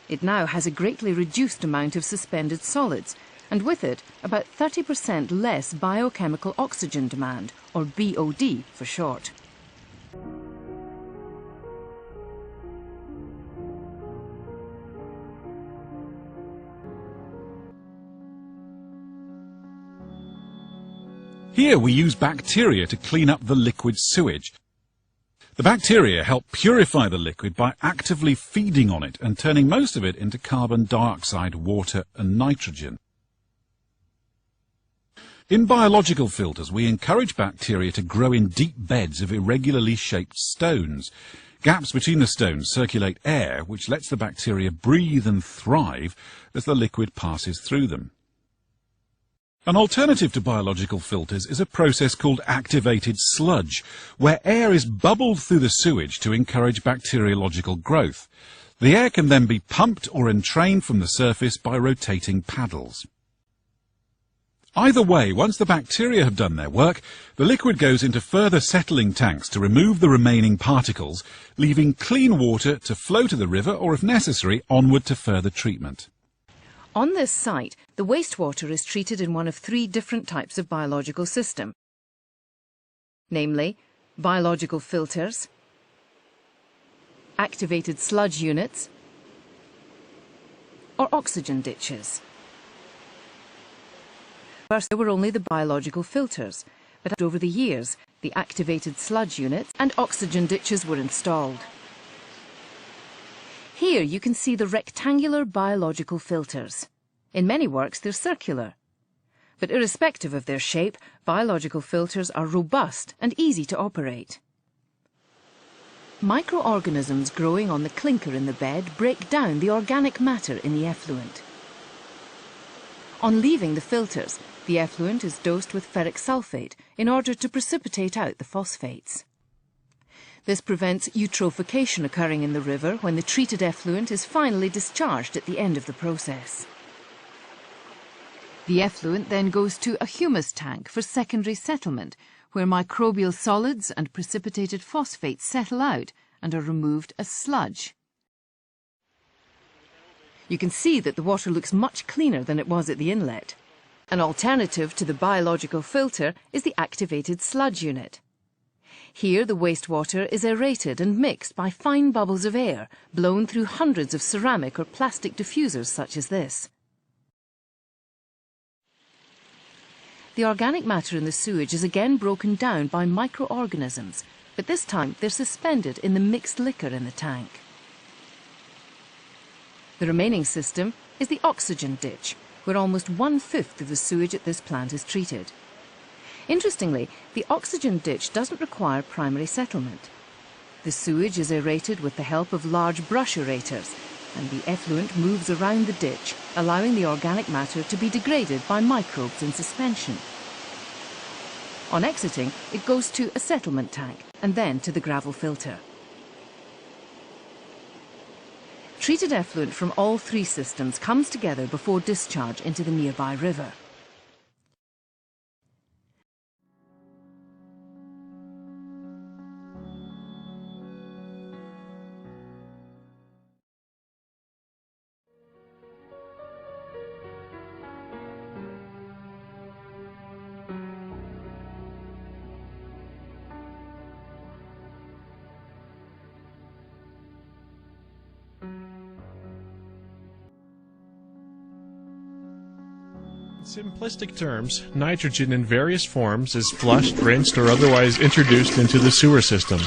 It now has a greatly reduced amount of suspended solids, and with it about 30% less biochemical oxygen demand, or BOD for short. Here we use bacteria to clean up the liquid sewage. The bacteria help purify the liquid by actively feeding on it and turning most of it into carbon dioxide, water and nitrogen. In biological filters, we encourage bacteria to grow in deep beds of irregularly shaped stones. Gaps between the stones circulate air, which lets the bacteria breathe and thrive as the liquid passes through them. An alternative to biological filters is a process called activated sludge, where air is bubbled through the sewage to encourage bacteriological growth. The air can then be pumped or entrained from the surface by rotating paddles. Either way, once the bacteria have done their work, the liquid goes into further settling tanks to remove the remaining particles, leaving clean water to flow to the river or, if necessary, onward to further treatment. On this site, the wastewater is treated in one of 3 different types of biological system, namely biological filters, activated sludge units, or oxygen ditches. First, there were only the biological filters, but over the years, the activated sludge units and oxygen ditches were installed. Here you can see the rectangular biological filters. In many works, they're circular. But irrespective of their shape, biological filters are robust and easy to operate. Microorganisms growing on the clinker in the bed break down the organic matter in the effluent. On leaving the filters, the effluent is dosed with ferric sulfate in order to precipitate out the phosphates. This prevents eutrophication occurring in the river when the treated effluent is finally discharged at the end of the process. The effluent then goes to a humus tank for secondary settlement, where microbial solids and precipitated phosphates settle out and are removed as sludge. You can see that the water looks much cleaner than it was at the inlet. An alternative to the biological filter is the activated sludge unit. Here the wastewater is aerated and mixed by fine bubbles of air blown through hundreds of ceramic or plastic diffusers such as this. The organic matter in the sewage is again broken down by microorganisms, but this time they're suspended in the mixed liquor in the tank. The remaining system is the oxygen ditch, where almost 1/5 of the sewage at this plant is treated. Interestingly, the oxygen ditch doesn't require primary settlement. The sewage is aerated with the help of large brush aerators, and the effluent moves around the ditch, allowing the organic matter to be degraded by microbes in suspension. On exiting, it goes to a settlement tank and then to the gravel filter. Treated effluent from all 3 systems comes together before discharge into the nearby river. In simplistic terms, nitrogen in various forms is flushed, rinsed, or otherwise introduced into the sewer system.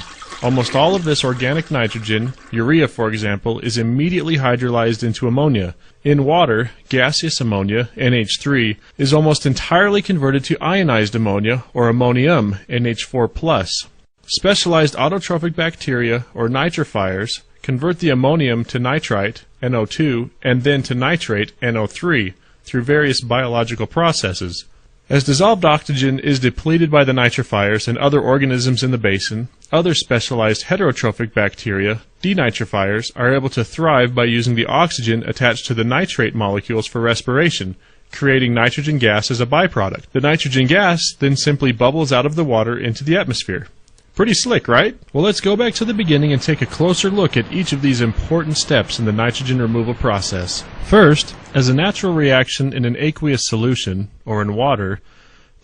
Almost all of this organic nitrogen, urea for example, is immediately hydrolyzed into ammonia. In water, gaseous ammonia, NH3, is almost entirely converted to ionized ammonia, or ammonium, NH4+. Specialized autotrophic bacteria, or nitrifiers, convert the ammonium to nitrite, NO2, and then to nitrate, NO3, through various biological processes. As dissolved oxygen is depleted by the nitrifiers and other organisms in the basin, other specialized heterotrophic bacteria, denitrifiers, are able to thrive by using the oxygen attached to the nitrate molecules for respiration, creating nitrogen gas as a byproduct. The nitrogen gas then simply bubbles out of the water into the atmosphere. Pretty slick, right? Well, let's go back to the beginning and take a closer look at each of these important steps in the nitrogen removal process. First, as a natural reaction in an aqueous solution, or in water,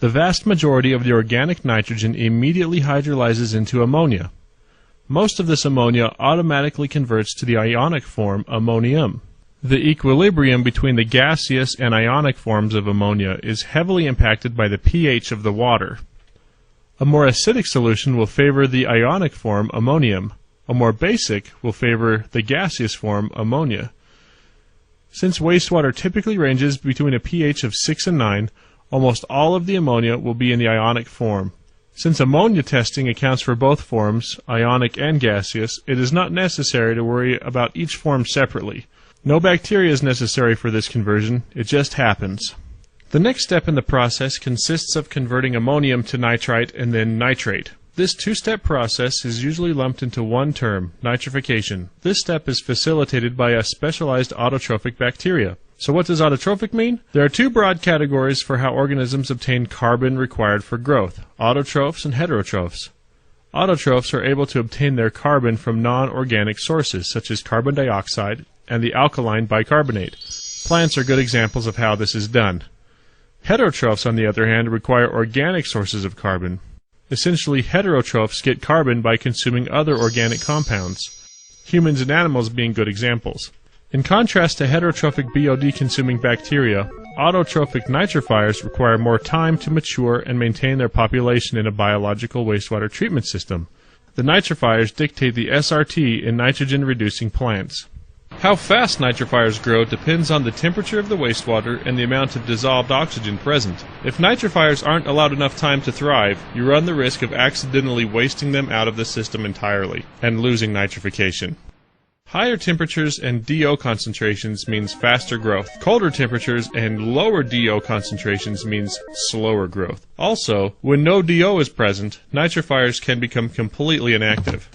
the vast majority of the organic nitrogen immediately hydrolyzes into ammonia. Most of this ammonia automatically converts to the ionic form ammonium. The equilibrium between the gaseous and ionic forms of ammonia is heavily impacted by the pH of the water. A more acidic solution will favor the ionic form ammonium. A more basic will favor the gaseous form ammonia. Since wastewater typically ranges between a pH of 6 and 9, almost all of the ammonia will be in the ionic form. Since ammonia testing accounts for both forms, ionic and gaseous, it is not necessary to worry about each form separately. No bacteria is necessary for this conversion, it just happens. The next step in the process consists of converting ammonium to nitrite and then nitrate. This two-step process is usually lumped into one term, nitrification. This step is facilitated by a specialized autotrophic bacteria. So what does autotrophic mean? There are two broad categories for how organisms obtain carbon required for growth, autotrophs and heterotrophs. Autotrophs are able to obtain their carbon from non-organic sources, such as carbon dioxide and the alkaline bicarbonate. Plants are good examples of how this is done. Heterotrophs, on the other hand, require organic sources of carbon. Essentially, heterotrophs get carbon by consuming other organic compounds, humans and animals being good examples. In contrast to heterotrophic BOD-consuming bacteria, autotrophic nitrifiers require more time to mature and maintain their population in a biological wastewater treatment system. The nitrifiers dictate the SRT in nitrogen-reducing plants. How fast nitrifiers grow depends on the temperature of the wastewater and the amount of dissolved oxygen present. If nitrifiers aren't allowed enough time to thrive, you run the risk of accidentally wasting them out of the system entirely and losing nitrification. Higher temperatures and DO concentrations means faster growth. Colder temperatures and lower DO concentrations means slower growth. Also, when no DO is present, nitrifiers can become completely inactive.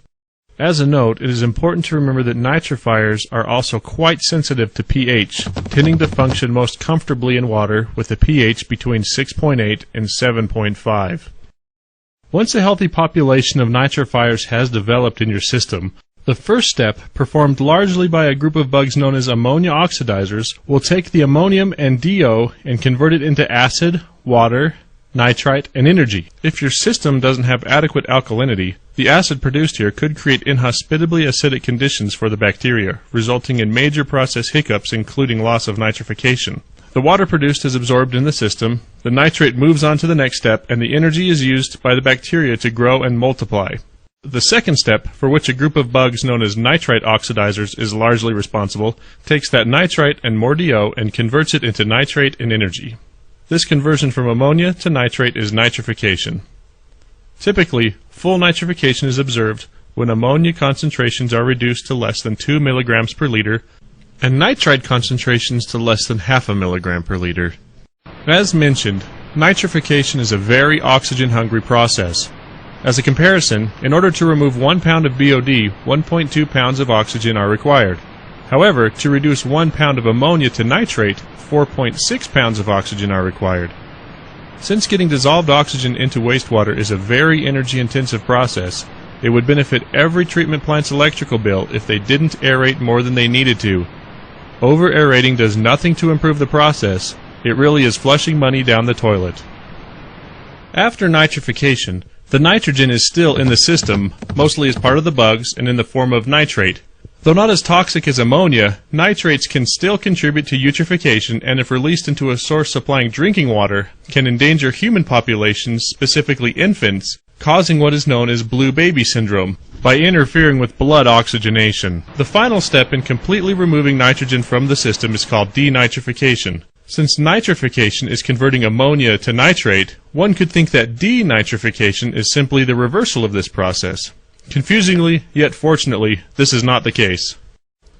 As a note, it is important to remember that nitrifiers are also quite sensitive to pH, tending to function most comfortably in water with a pH between 6.8 and 7.5. Once a healthy population of nitrifiers has developed in your system, the first step, performed largely by a group of bugs known as ammonia oxidizers, will take the ammonium and DO and convert it into acid, water, nitrite, and energy. If your system doesn't have adequate alkalinity, the acid produced here could create inhospitably acidic conditions for the bacteria, resulting in major process hiccups including loss of nitrification. The water produced is absorbed in the system, the nitrate moves on to the next step, and the energy is used by the bacteria to grow and multiply. The second step, for which a group of bugs known as nitrite oxidizers is largely responsible, takes that nitrite and more DO and converts it into nitrate and energy. This conversion from ammonia to nitrate is nitrification. Typically, full nitrification is observed when ammonia concentrations are reduced to less than 2 milligrams per liter and nitrite concentrations to less than half a milligram per liter. As mentioned, nitrification is a very oxygen-hungry process. As a comparison, in order to remove 1 pound of BOD, 1.2 pounds of oxygen are required. However, to reduce 1 pound of ammonia to nitrate, 4.6 pounds of oxygen are required. Since getting dissolved oxygen into wastewater is a very energy-intensive process, it would benefit every treatment plant's electrical bill if they didn't aerate more than they needed to. Over-aerating does nothing to improve the process. It really is flushing money down the toilet. After nitrification, the nitrogen is still in the system, mostly as part of the bugs and in the form of nitrate. Though not as toxic as ammonia, nitrates can still contribute to eutrophication and if released into a source supplying drinking water, can endanger human populations, specifically infants, causing what is known as blue baby syndrome, by interfering with blood oxygenation. The final step in completely removing nitrogen from the system is called denitrification. Since nitrification is converting ammonia to nitrate, one could think that denitrification is simply the reversal of this process. Confusingly, yet fortunately, this is not the case.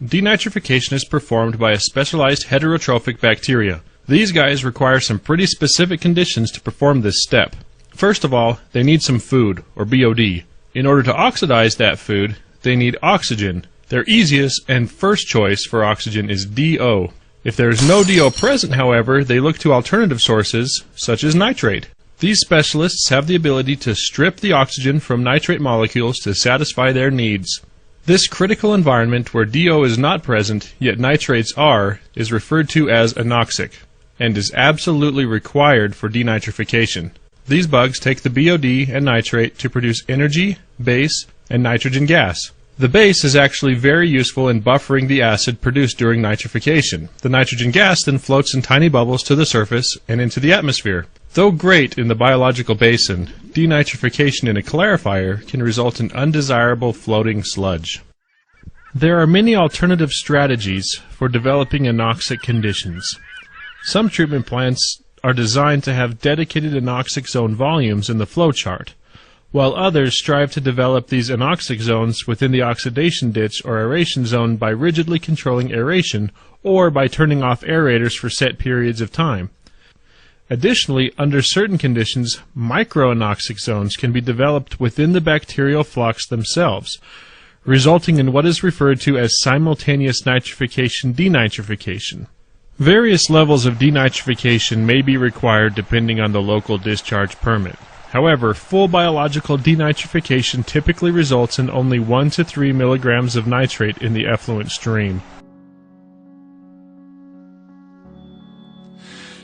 Denitrification is performed by a specialized heterotrophic bacteria. These guys require some pretty specific conditions to perform this step. First of all, they need some food, or BOD. In order to oxidize that food, they need oxygen. Their easiest and first choice for oxygen is DO. If there is no DO present, however, they look to alternative sources, such as nitrate. These specialists have the ability to strip the oxygen from nitrate molecules to satisfy their needs. This critical environment where DO is not present, yet nitrates are, is referred to as anoxic, and is absolutely required for denitrification. These bugs take the BOD and nitrate to produce energy, base, and nitrogen gas. The base is actually very useful in buffering the acid produced during nitrification. The nitrogen gas then floats in tiny bubbles to the surface and into the atmosphere. Though great in the biological basin, denitrification in a clarifier can result in undesirable floating sludge. There are many alternative strategies for developing anoxic conditions. Some treatment plants are designed to have dedicated anoxic zone volumes in the flowchart, while others strive to develop these anoxic zones within the oxidation ditch or aeration zone by rigidly controlling aeration or by turning off aerators for set periods of time. Additionally, under certain conditions, microanoxic zones can be developed within the bacterial flux themselves, resulting in what is referred to as simultaneous nitrification-denitrification. Various levels of denitrification may be required depending on the local discharge permit. However, full biological denitrification typically results in only 1 to 3 milligrams of nitrate in the effluent stream.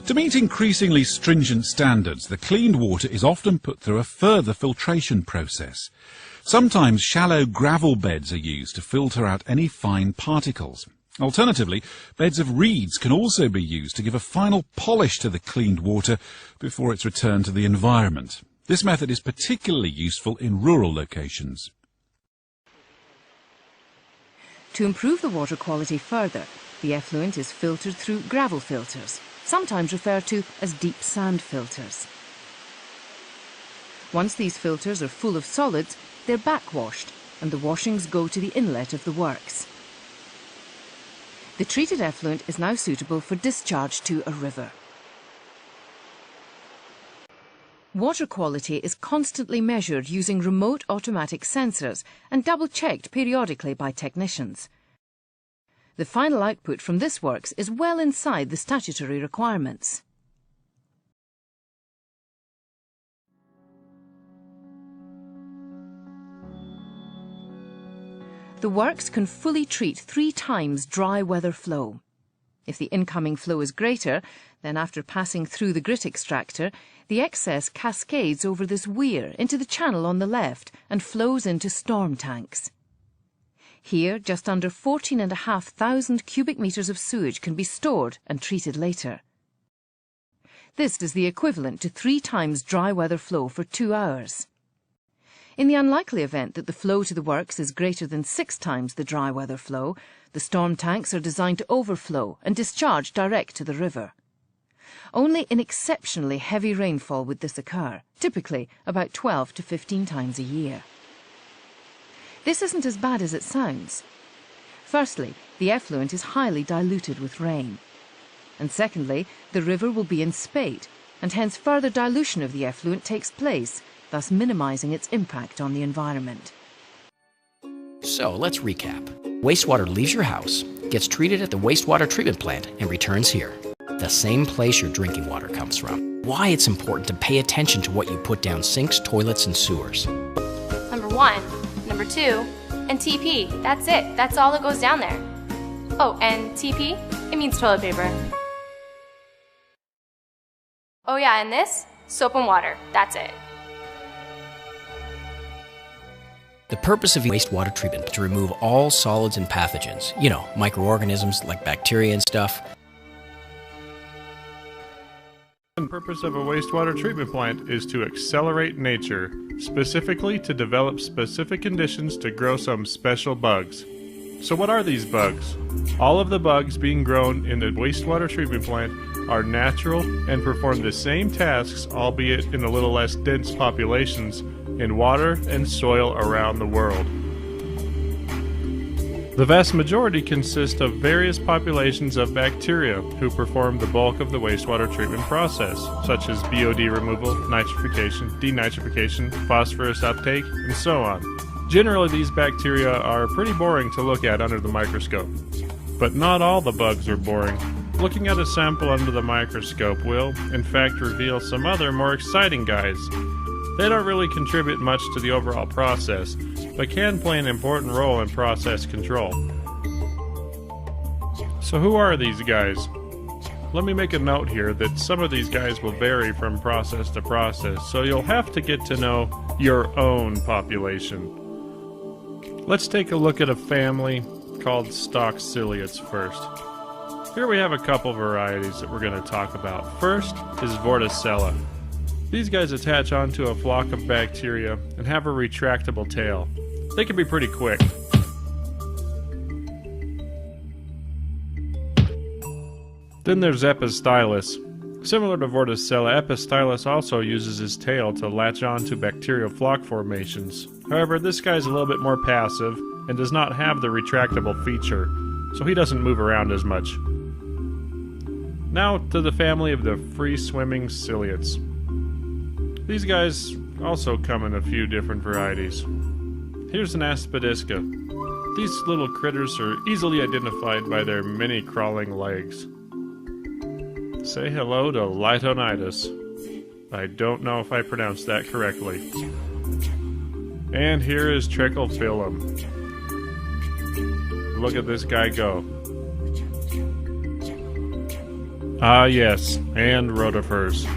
To meet increasingly stringent standards, the cleaned water is often put through a further filtration process. Sometimes shallow gravel beds are used to filter out any fine particles. Alternatively, beds of reeds can also be used to give a final polish to the cleaned water before it's returned to the environment. This method is particularly useful in rural locations. To improve the water quality further, the effluent is filtered through gravel filters, sometimes referred to as deep sand filters. Once these filters are full of solids, they're backwashed, and the washings go to the inlet of the works. The treated effluent is now suitable for discharge to a river. Water quality is constantly measured using remote automatic sensors and double-checked periodically by technicians. The final output from this works is well inside the statutory requirements. The works can fully treat 3 times dry weather flow. If the incoming flow is greater, then after passing through the grit extractor, the excess cascades over this weir into the channel on the left and flows into storm tanks. Here, just under 14,500 cubic metres of sewage can be stored and treated later. This is the equivalent to 3 times dry weather flow for 2 hours. In the unlikely event that the flow to the works is greater than 6 times the dry weather flow, the storm tanks are designed to overflow and discharge direct to the river. Only in exceptionally heavy rainfall would this occur, typically about 12 to 15 times a year. This isn't as bad as it sounds. Firstly, the effluent is highly diluted with rain. And secondly, the river will be in spate, and hence further dilution of the effluent takes place, thus minimising its impact on the environment. So let's recap. Wastewater leaves your house, gets treated at the wastewater treatment plant, and returns here. The same place your drinking water comes from. Why it's important to pay attention to what you put down sinks, toilets, and sewers. Number 1, number 2, and TP. That's it. That's all that goes down there. Oh, and TP? It means toilet paper. Oh yeah, and this? Soap and water. That's it. The purpose of wastewater treatment is to remove all solids and pathogens. You know, microorganisms like bacteria and stuff. The purpose of a wastewater treatment plant is to accelerate nature, specifically to develop specific conditions to grow some special bugs. So what are these bugs? All of the bugs being grown in the wastewater treatment plant are natural and perform the same tasks, albeit in a little less dense populations, in water and soil around the world. The vast majority consist of various populations of bacteria who perform the bulk of the wastewater treatment process, such as BOD removal, nitrification, denitrification, phosphorus uptake, and so on. Generally, these bacteria are pretty boring to look at under the microscope. But not all the bugs are boring. Looking at a sample under the microscope will, in fact, reveal some other more exciting guys. They don't really contribute much to the overall process, but can play an important role in process control. So who are these guys? Let me make a note here that some of these guys will vary from process to process, so you'll have to get to know your own population. Let's take a look at a family called stoxyliates first. Here we have a couple varieties that we're going to talk about. First is Vorticella. These guys attach onto a flock of bacteria and have a retractable tail. They can be pretty quick. Then there's Epistylus. Similar to Vorticella, Epistylus also uses his tail to latch onto bacterial flock formations. However, this guy's a little bit more passive and does not have the retractable feature, so he doesn't move around as much. Now to the family of the free-swimming ciliates. These guys also come in a few different varieties. Here's an Aspidisca. These little critters are easily identified by their many crawling legs. Say hello to Litonitis. I don't know if I pronounced that correctly. And here is Trichophyllum. Look at this guy go. Ah yes, and rotifers.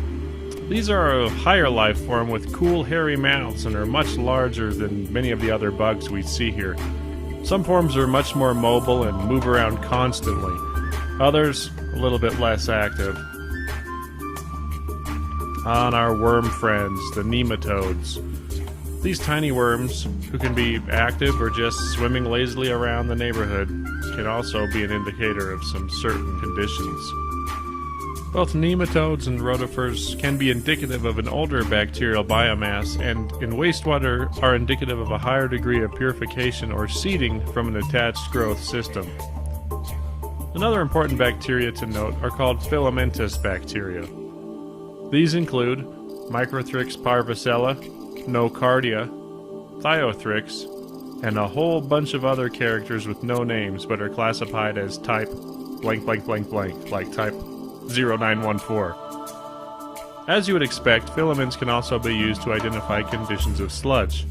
These are a higher life form with cool hairy mouths and are much larger than many of the other bugs we see here. Some forms are much more mobile and move around constantly. Others, a little bit less active. On our worm friends, the nematodes. These tiny worms, who can be active or just swimming lazily around the neighborhood, can also be an indicator of some certain conditions. Both nematodes and rotifers can be indicative of an older bacterial biomass and in wastewater are indicative of a higher degree of purification or seeding from an attached growth system. Another important bacteria to note are called filamentous bacteria. These include Microthrix parvicella, Nocardia, Thiothrix, and a whole bunch of other characters with no names but are classified as type blank blank blank blank, like type 0914. As you would expect, filaments can also be used to identify conditions of sludge.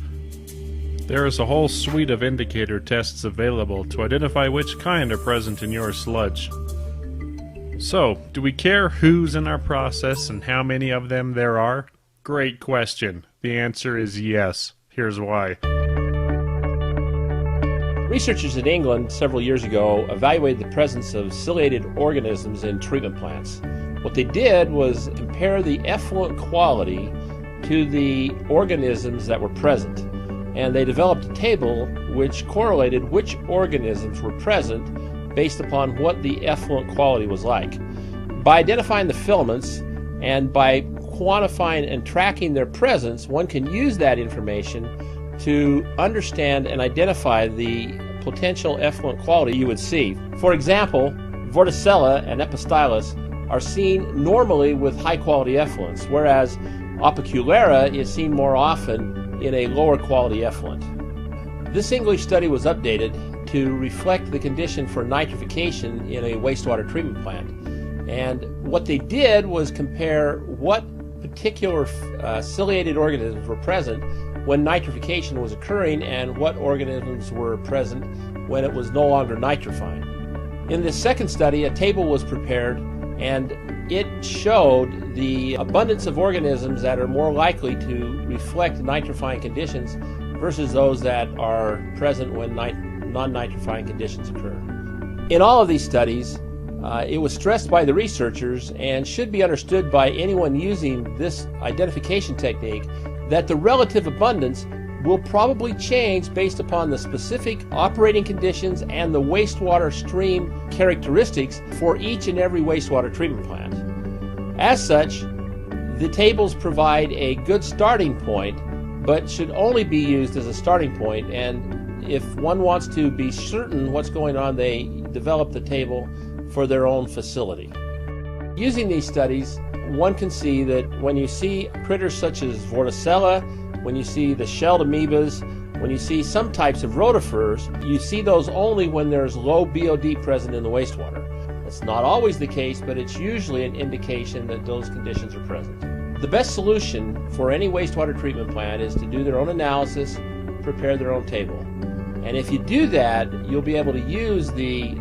There is a whole suite of indicator tests available to identify which kind are present in your sludge. So, do we care who's in our process and how many of them there are? Great question. The answer is yes. Here's why. Researchers in England several years ago evaluated the presence of ciliated organisms in treatment plants. What they did was compare the effluent quality to the organisms that were present. And they developed a table which correlated which organisms were present based upon what the effluent quality was like. By identifying the filaments and by quantifying and tracking their presence, one can use that information to understand and identify the potential effluent quality you would see. For example, Vorticella and Epistylis are seen normally with high quality effluents, whereas Opiculera is seen more often in a lower quality effluent. This English study was updated to reflect the condition for nitrification in a wastewater treatment plant. And what they did was compare what particular ciliated organisms were present when nitrification was occurring and what organisms were present when it was no longer nitrifying. In this second study, a table was prepared and it showed the abundance of organisms that are more likely to reflect nitrifying conditions versus those that are present when non-nitrifying conditions occur. In all of these studies, it was stressed by the researchers and should be understood by anyone using this identification technique that the relative abundance will probably change based upon the specific operating conditions and the wastewater stream characteristics for each and every wastewater treatment plant. As such, the tables provide a good starting point, but should only be used as a starting point, and if one wants to be certain what's going on, they develop the table for their own facility. Using these studies, one can see that when you see critters such as Vorticella, when you see the shelled amoebas, when you see some types of rotifers, you see those only when there's low BOD present in the wastewater. That's not always the case, but it's usually an indication that those conditions are present. The best solution for any wastewater treatment plant is to do their own analysis, prepare their own table. And if you do that, you'll be able to use the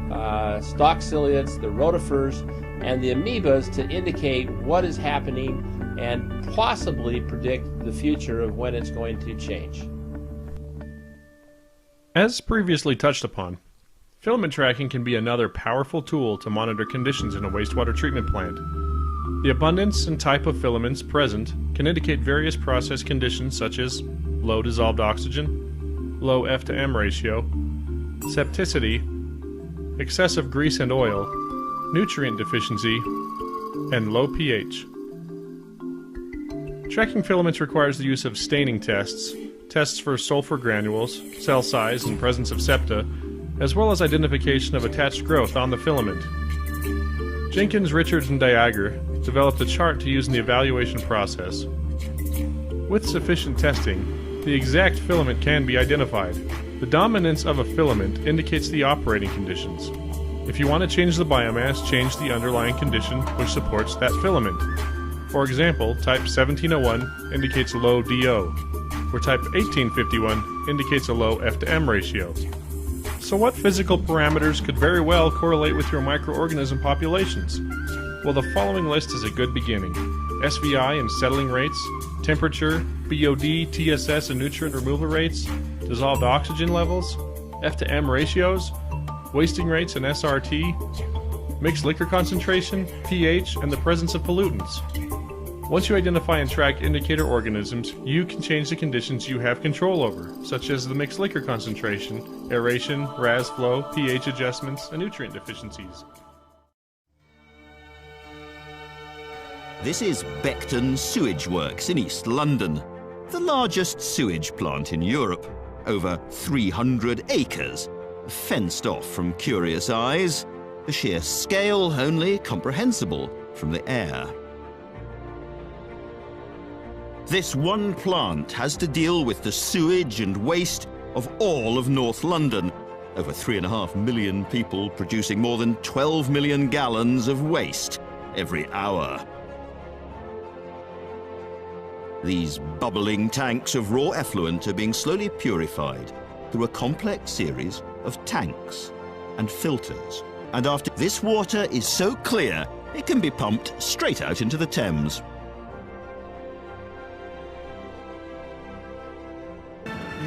stock ciliates, the rotifers, and the amoebas to indicate what is happening and possibly predict the future of when it's going to change. As previously touched upon, filament tracking can be another powerful tool to monitor conditions in a wastewater treatment plant. The abundance and type of filaments present can indicate various process conditions such as low dissolved oxygen, low F to M ratio, septicity, excessive grease and oil, nutrient deficiency, and low pH. Tracking filaments requires the use of staining tests, tests for sulfur granules, cell size, and presence of septa, as well as identification of attached growth on the filament. Jenkins, Richards, and Diager developed a chart to use in the evaluation process. With sufficient testing, the exact filament can be identified. The dominance of a filament indicates the operating conditions. If you want to change the biomass, change the underlying condition which supports that filament. For example, type 1701 indicates low DO, where type 1851 indicates a low F to M ratio. So what physical parameters could very well correlate with your microorganism populations? Well, the following list is a good beginning. SVI and settling rates, temperature, BOD, TSS and nutrient removal rates, dissolved oxygen levels, F to M ratios, wasting rates and SRT, mixed liquor concentration, pH, and the presence of pollutants. Once you identify and track indicator organisms, you can change the conditions you have control over, such as the mixed liquor concentration, aeration, RAS flow, pH adjustments, and nutrient deficiencies. This is Beckton Sewage Works in East London, the largest sewage plant in Europe. Over 300 acres, fenced off from curious eyes, the sheer scale only comprehensible from the air. This one plant has to deal with the sewage and waste of all of North London, over 3.5 million people producing more than 12 million gallons of waste every hour. These bubbling tanks of raw effluent are being slowly purified through a complex series of tanks and filters. And after this water is so clear, it can be pumped straight out into the Thames.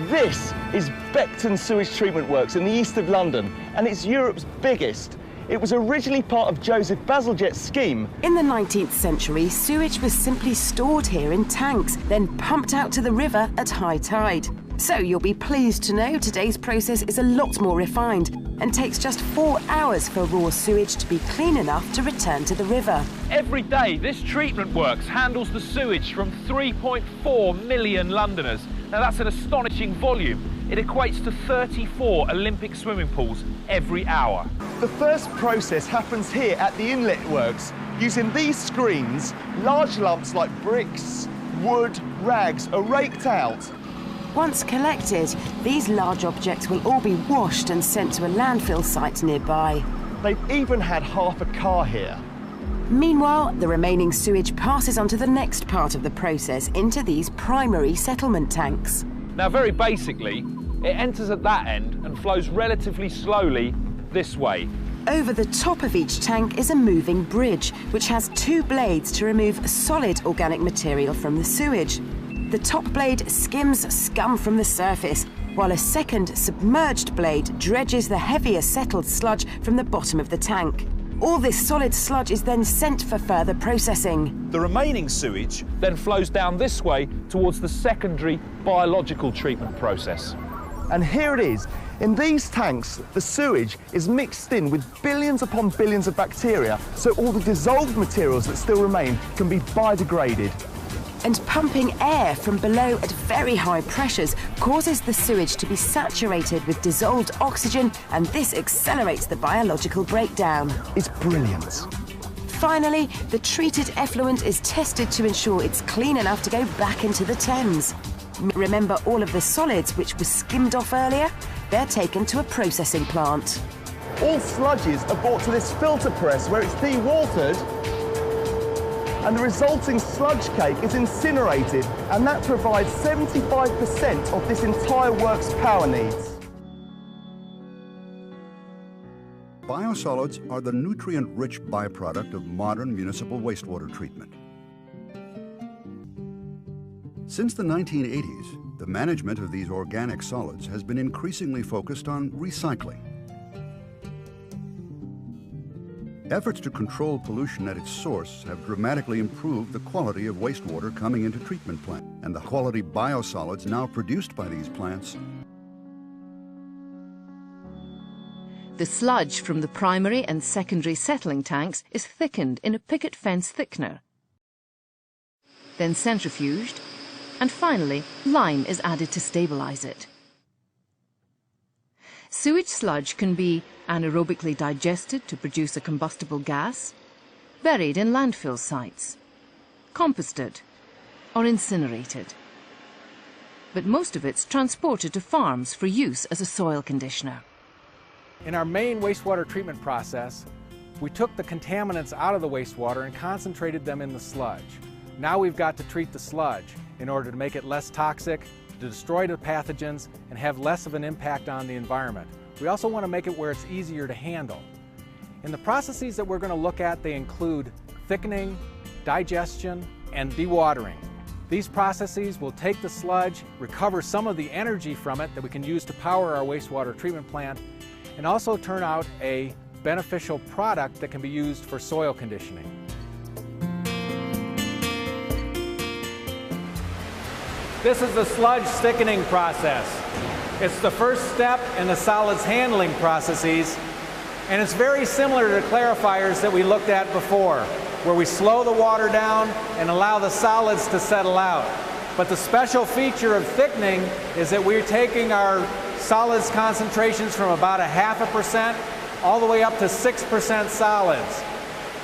This is Beckton Sewage Treatment Works in the east of London, and it's Europe's biggest. It was originally part of Joseph Bazalgette's scheme. In the 19th century, sewage was simply stored here in tanks, then pumped out to the river at high tide. So you'll be pleased to know today's process is a lot more refined and takes just 4 hours for raw sewage to be clean enough to return to the river. Every day, this treatment works handles the sewage from 3.4 million Londoners. Now that's an astonishing volume. It equates to 34 Olympic swimming pools every hour. The first process happens here at the inlet works. Using these screens, large lumps like bricks, wood, rags are raked out. Once collected, these large objects will all be washed and sent to a landfill site nearby. They've even had half a car here. Meanwhile, the remaining sewage passes on to the next part of the process, into these primary settlement tanks. Now, very basically, it enters at that end and flows relatively slowly this way. Over the top of each tank is a moving bridge, which has 2 blades to remove solid organic material from the sewage. The top blade skims scum from the surface, while a second submerged blade dredges the heavier settled sludge from the bottom of the tank. All this solid sludge is then sent for further processing. The remaining sewage then flows down this way towards the secondary biological treatment process. And here it is. In these tanks, the sewage is mixed in with billions upon billions of bacteria, so all the dissolved materials that still remain can be biodegraded. And pumping air from below at very high pressures causes the sewage to be saturated with dissolved oxygen, and this accelerates the biological breakdown. It's brilliant. Finally, the treated effluent is tested to ensure it's clean enough to go back into the Thames. Remember all of the solids which were skimmed off earlier? They're taken to a processing plant. All sludges are brought to this filter press where it's dewatered, and the resulting sludge cake is incinerated, and that provides 75% of this entire work's power needs. Biosolids are the nutrient-rich byproduct of modern municipal wastewater treatment. Since the 1980s, the management of these organic solids has been increasingly focused on recycling. Efforts to control pollution at its source have dramatically improved the quality of wastewater coming into treatment plants, and the quality biosolids now produced by these plants. The sludge from the primary and secondary settling tanks is thickened in a picket fence thickener, then centrifuged, and finally lime is added to stabilize it. Sewage sludge can be anaerobically digested to produce a combustible gas, buried in landfill sites, composted, or incinerated. But most of it's transported to farms for use as a soil conditioner. In our main wastewater treatment process, we took the contaminants out of the wastewater and concentrated them in the sludge. Now we've got to treat the sludge in order to make it less toxic, to destroy the pathogens, and have less of an impact on the environment. We also want to make it where it's easier to handle. In the processes that we're going to look at, they include thickening, digestion, and dewatering. These processes will take the sludge, recover some of the energy from it that we can use to power our wastewater treatment plant, and also turn out a beneficial product that can be used for soil conditioning. This is the sludge thickening process. It's the first step in the solids handling processes, and it's very similar to the clarifiers that we looked at before, where we slow the water down and allow the solids to settle out. But the special feature of thickening is that we're taking our solids concentrations from about 0.5% all the way up to 6% solids.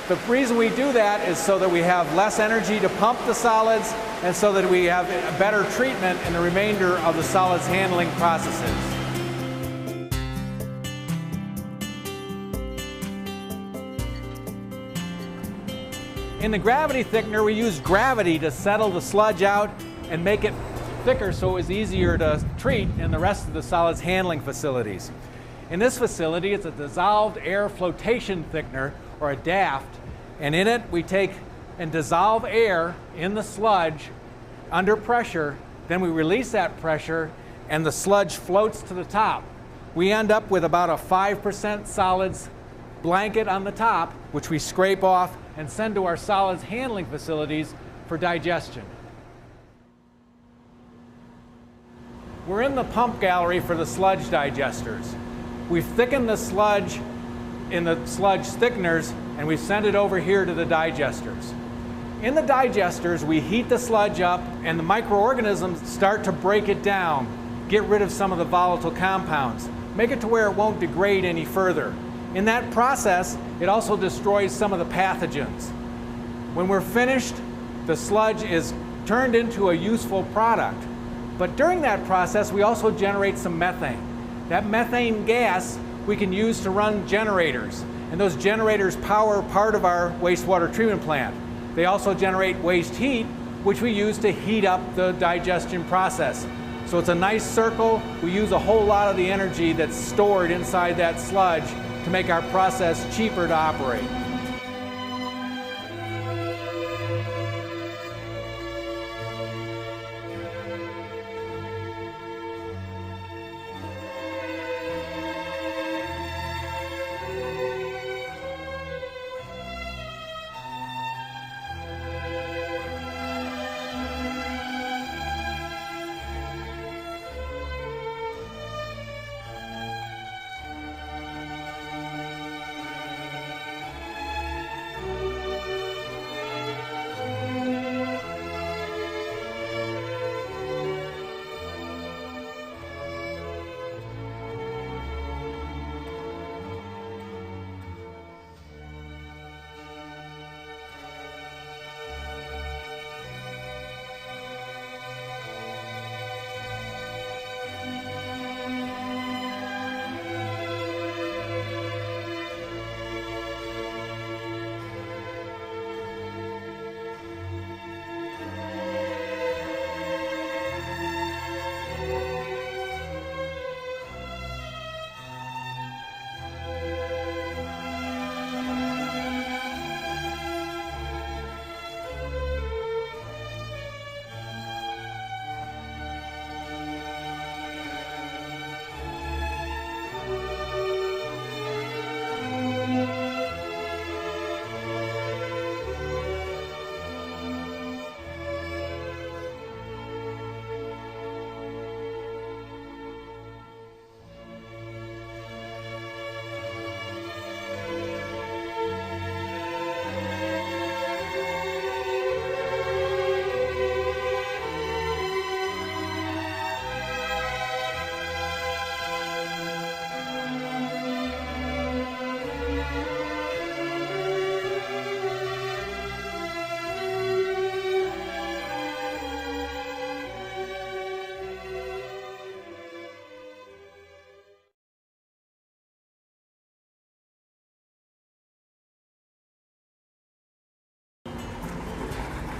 The reason we do that is so that we have less energy to pump the solids and so that we have a better treatment in the remainder of the solids handling processes. In the gravity thickener, we use gravity to settle the sludge out and make it thicker so it was easier to treat in the rest of the solids handling facilities. In this facility, it's a dissolved air flotation thickener, or a DAFT, and in it we take and dissolve air in the sludge under pressure, then we release that pressure and the sludge floats to the top. We end up with about a 5% solids blanket on the top, which we scrape off and send to our solids handling facilities for digestion. We're in the pump gallery for the sludge digesters. We've thickened the sludge in the sludge thickeners and we've sent it over here to the digesters. In the digesters, we heat the sludge up and the microorganisms start to break it down, get rid of some of the volatile compounds, make it to where it won't degrade any further. In that process, it also destroys some of the pathogens. When we're finished, the sludge is turned into a useful product. But during that process, we also generate some methane. That methane gas we can use to run generators, and those generators power part of our wastewater treatment plant. They also generate waste heat, which we use to heat up the digestion process. So it's a nice circle. We use a whole lot of the energy that's stored inside that sludge to make our process cheaper to operate.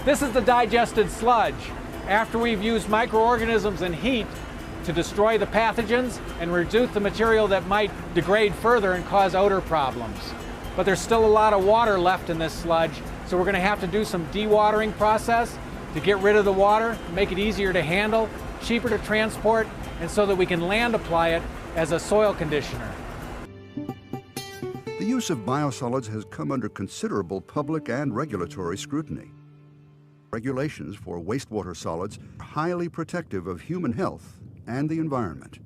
This is the digested sludge. After we've used microorganisms and heat to destroy the pathogens and reduce the material that might degrade further and cause odor problems. But there's still a lot of water left in this sludge, so we're going to have to do some dewatering process to get rid of the water, make it easier to handle, cheaper to transport, and so that we can land apply it as a soil conditioner. The use of biosolids has come under considerable public and regulatory scrutiny. Regulations for wastewater solids are highly protective of human health and the environment.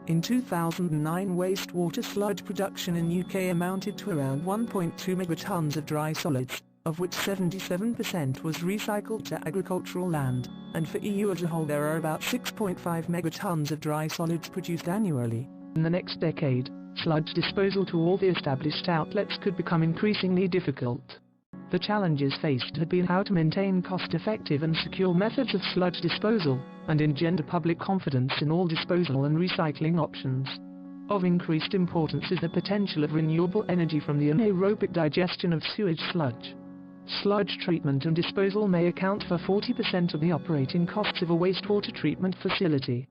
In 2009, wastewater sludge production in UK amounted to around 1.2 megatons of dry solids, of which 77% was recycled to agricultural land, and for EU as a whole there are about 6.5 megatons of dry solids produced annually. In the next decade, sludge disposal to all the established outlets could become increasingly difficult. The challenges faced had been how to maintain cost-effective and secure methods of sludge disposal, and engender public confidence in all disposal and recycling options. Of increased importance is the potential of renewable energy from the anaerobic digestion of sewage sludge. Sludge treatment and disposal may account for 40% of the operating costs of a wastewater treatment facility.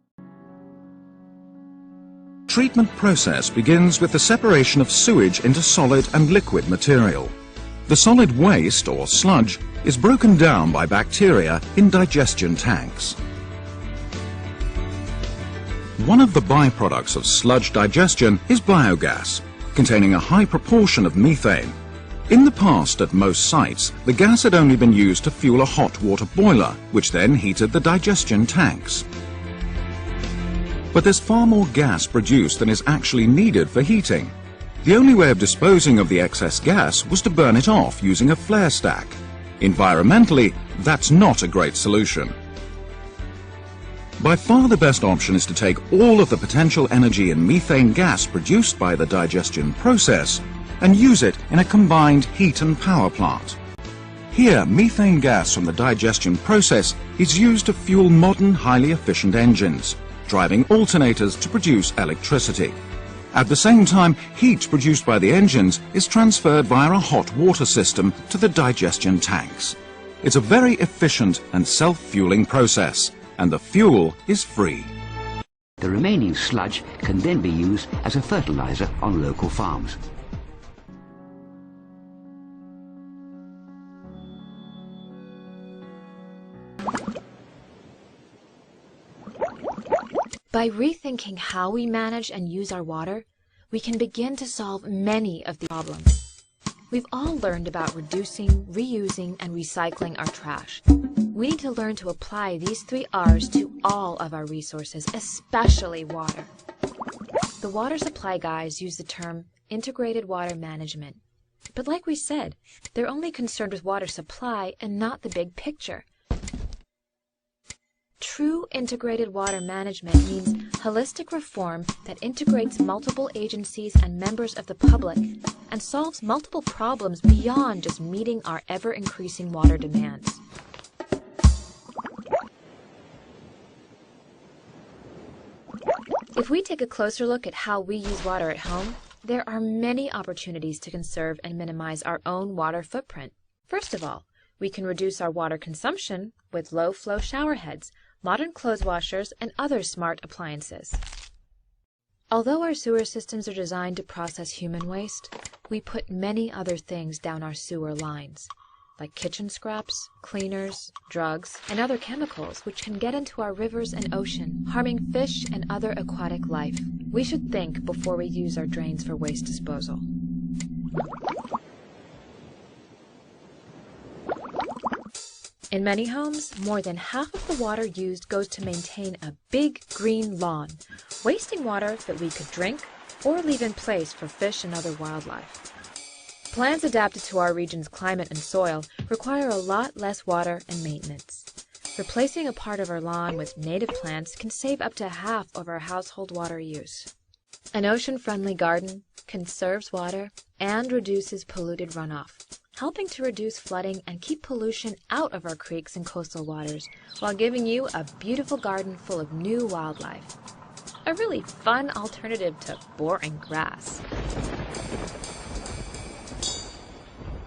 Treatment process begins with the separation of sewage into solid and liquid material. The solid waste, or sludge, is broken down by bacteria in digestion tanks. One of the byproducts of sludge digestion is biogas, containing a high proportion of methane. In the past, at most sites, the gas had only been used to fuel a hot water boiler, which then heated the digestion tanks. But there's far more gas produced than is actually needed for heating. The only way of disposing of the excess gas was to burn it off using a flare stack. Environmentally, that's not a great solution. By far the best option is to take all of the potential energy in methane gas produced by the digestion process and use it in a combined heat and power plant. Here, methane gas from the digestion process is used to fuel modern, highly efficient engines, driving alternators to produce electricity. At the same time, heat produced by the engines is transferred via a hot water system to the digestion tanks. It's a very efficient and self-fueling process, and the fuel is free. The remaining sludge can then be used as a fertilizer on local farms. By rethinking how we manage and use our water, we can begin to solve many of the problems. We've all learned about reducing, reusing, and recycling our trash. We need to learn to apply these 3 R's to all of our resources, especially water. The water supply guys use the term integrated water management. But like we said, they're only concerned with water supply and not the big picture. True integrated water management means holistic reform that integrates multiple agencies and members of the public and solves multiple problems beyond just meeting our ever-increasing water demands. If we take a closer look at how we use water at home, there are many opportunities to conserve and minimize our own water footprint. First of all, we can reduce our water consumption with low-flow shower heads, modern clothes washers, and other smart appliances. Although our sewer systems are designed to process human waste, we put many other things down our sewer lines, like kitchen scraps, cleaners, drugs, and other chemicals which can get into our rivers and ocean, harming fish and other aquatic life. We should think before we use our drains for waste disposal. In many homes, more than half of the water used goes to maintain a big green lawn, wasting water that we could drink or leave in place for fish and other wildlife. Plants adapted to our region's climate and soil require a lot less water and maintenance. Replacing a part of our lawn with native plants can save up to half of our household water use. An ocean-friendly garden conserves water and reduces polluted runoff, helping to reduce flooding and keep pollution out of our creeks and coastal waters, while giving you a beautiful garden full of new wildlife. A really fun alternative to boring grass.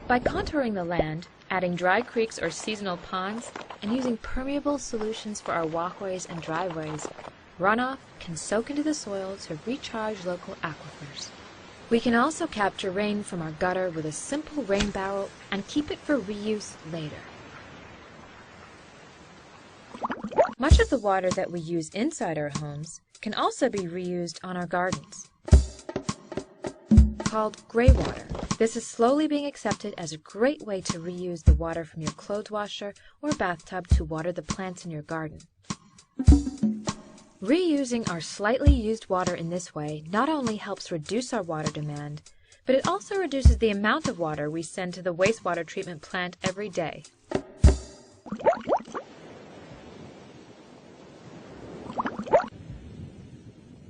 By contouring the land, adding dry creeks or seasonal ponds, and using permeable solutions for our walkways and driveways, runoff can soak into the soil to recharge local aquifers. We can also capture rain from our gutter with a simple rain barrel and keep it for reuse later. Much of the water that we use inside our homes can also be reused on our gardens. Called gray water, this is slowly being accepted as a great way to reuse the water from your clothes washer or bathtub to water the plants in your garden. Reusing our slightly used water in this way not only helps reduce our water demand, but it also reduces the amount of water we send to the wastewater treatment plant every day.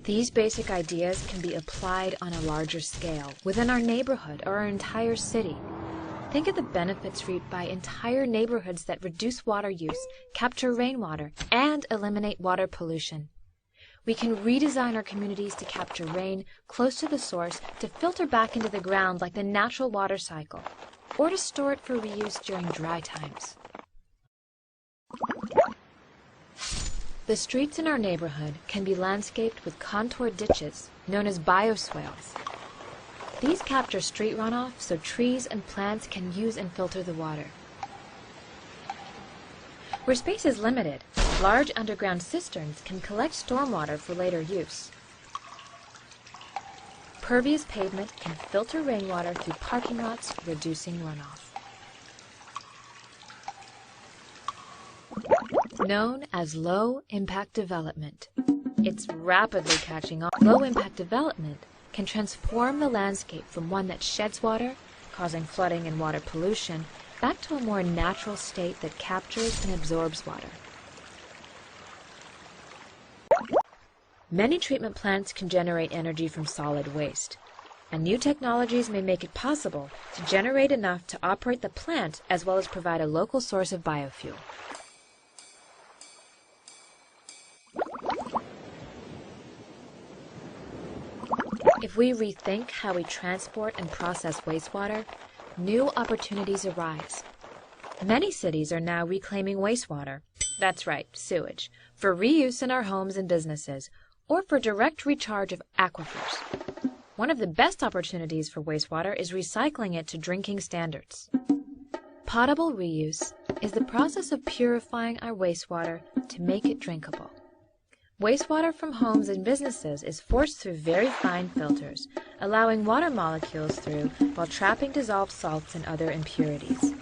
These basic ideas can be applied on a larger scale, within our neighborhood or our entire city. Think of the benefits reaped by entire neighborhoods that reduce water use, capture rainwater, and eliminate water pollution. We can redesign our communities to capture rain close to the source to filter back into the ground like the natural water cycle, or to store it for reuse during dry times. The streets in our neighborhood can be landscaped with contoured ditches, known as bioswales. These capture street runoff so trees and plants can use and filter the water. Where space is limited, large underground cisterns can collect stormwater for later use. Pervious pavement can filter rainwater through parking lots, reducing runoff. Known as low-impact development, it's rapidly catching on. Low-impact development can transform the landscape from one that sheds water, causing flooding and water pollution, back to a more natural state that captures and absorbs water. Many treatment plants can generate energy from solid waste, and new technologies may make it possible to generate enough to operate the plant as well as provide a local source of biofuel. If we rethink how we transport and process wastewater, new opportunities arise. Many cities are now reclaiming wastewater, that's right, sewage, for reuse in our homes and businesses, or for direct recharge of aquifers. One of the best opportunities for wastewater is recycling it to drinking standards. Potable reuse is the process of purifying our wastewater to make it drinkable. Wastewater from homes and businesses is forced through very fine filters, allowing water molecules through while trapping dissolved salts and other impurities.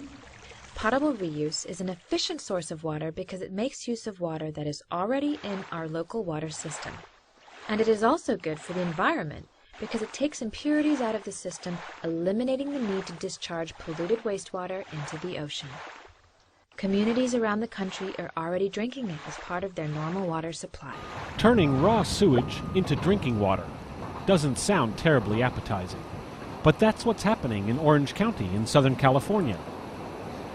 Potable reuse is an efficient source of water because it makes use of water that is already in our local water system. And it is also good for the environment because it takes impurities out of the system, eliminating the need to discharge polluted wastewater into the ocean. Communities around the country are already drinking it as part of their normal water supply. Turning raw sewage into drinking water doesn't sound terribly appetizing, but that's what's happening in Orange County in Southern California.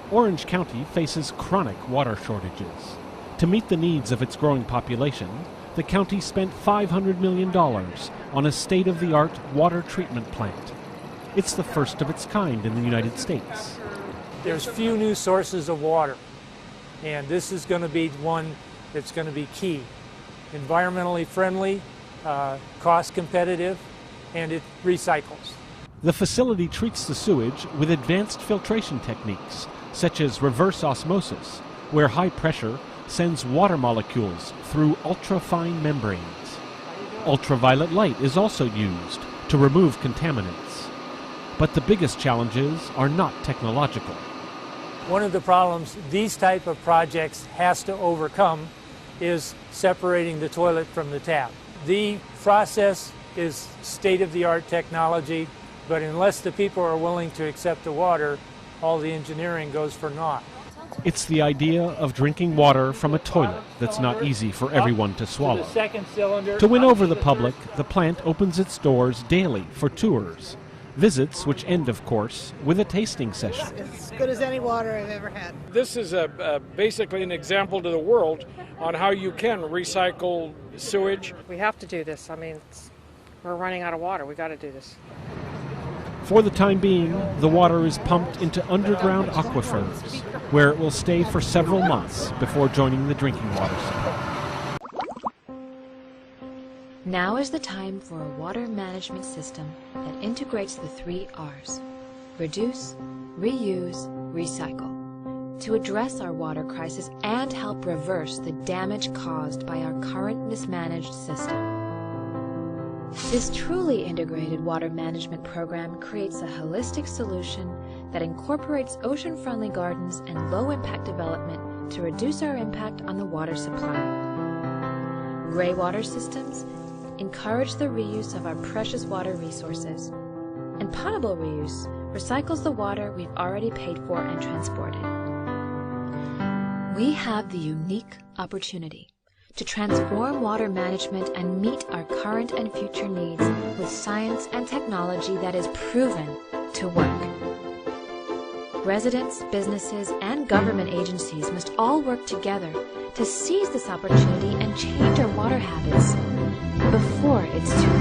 Orange County faces chronic water shortages. To meet the needs of its growing population, the county spent $500 million on a state-of-the-art water treatment plant. It's the first of its kind in the United States. There's few new sources of water, and this is going to be one that's going to be key. Environmentally friendly, cost competitive, and it recycles. The facility treats the sewage with advanced filtration techniques, such as reverse osmosis, where high pressure sends water molecules through ultrafine membranes. Ultraviolet light is also used to remove contaminants. But the biggest challenges are not technological. One of the problems these type of projects has to overcome is separating the toilet from the tap. The process is state-of-the-art technology, but unless the people are willing to accept the water, all the engineering goes for naught. It's the idea of drinking water from a toilet that's not easy for everyone to swallow. To win over the public, the plant opens its doors daily for tours. Visits which end, of course, with a tasting session. It's as good as any water I've ever had. This is basically an example to the world on how you can recycle sewage. We have to do this. I mean, we're running out of water. We got to do this. For the time being, the water is pumped into underground aquifers, where it will stay for several months before joining the drinking water supply. Now is the time for a water management system that integrates the 3 R's: reduce, reuse, recycle, to address our water crisis and help reverse the damage caused by our current mismanaged system. This truly integrated water management program creates a holistic solution that incorporates ocean-friendly gardens and low-impact development to reduce our impact on the water supply. Gray water systems encourage the reuse of our precious water resources, and potable reuse recycles the water we've already paid for and transported. We have the unique opportunity to transform water management and meet our current and future needs with science and technology that is proven to work. Residents, businesses, and government agencies must all work together to seize this opportunity and change our water habits before it's too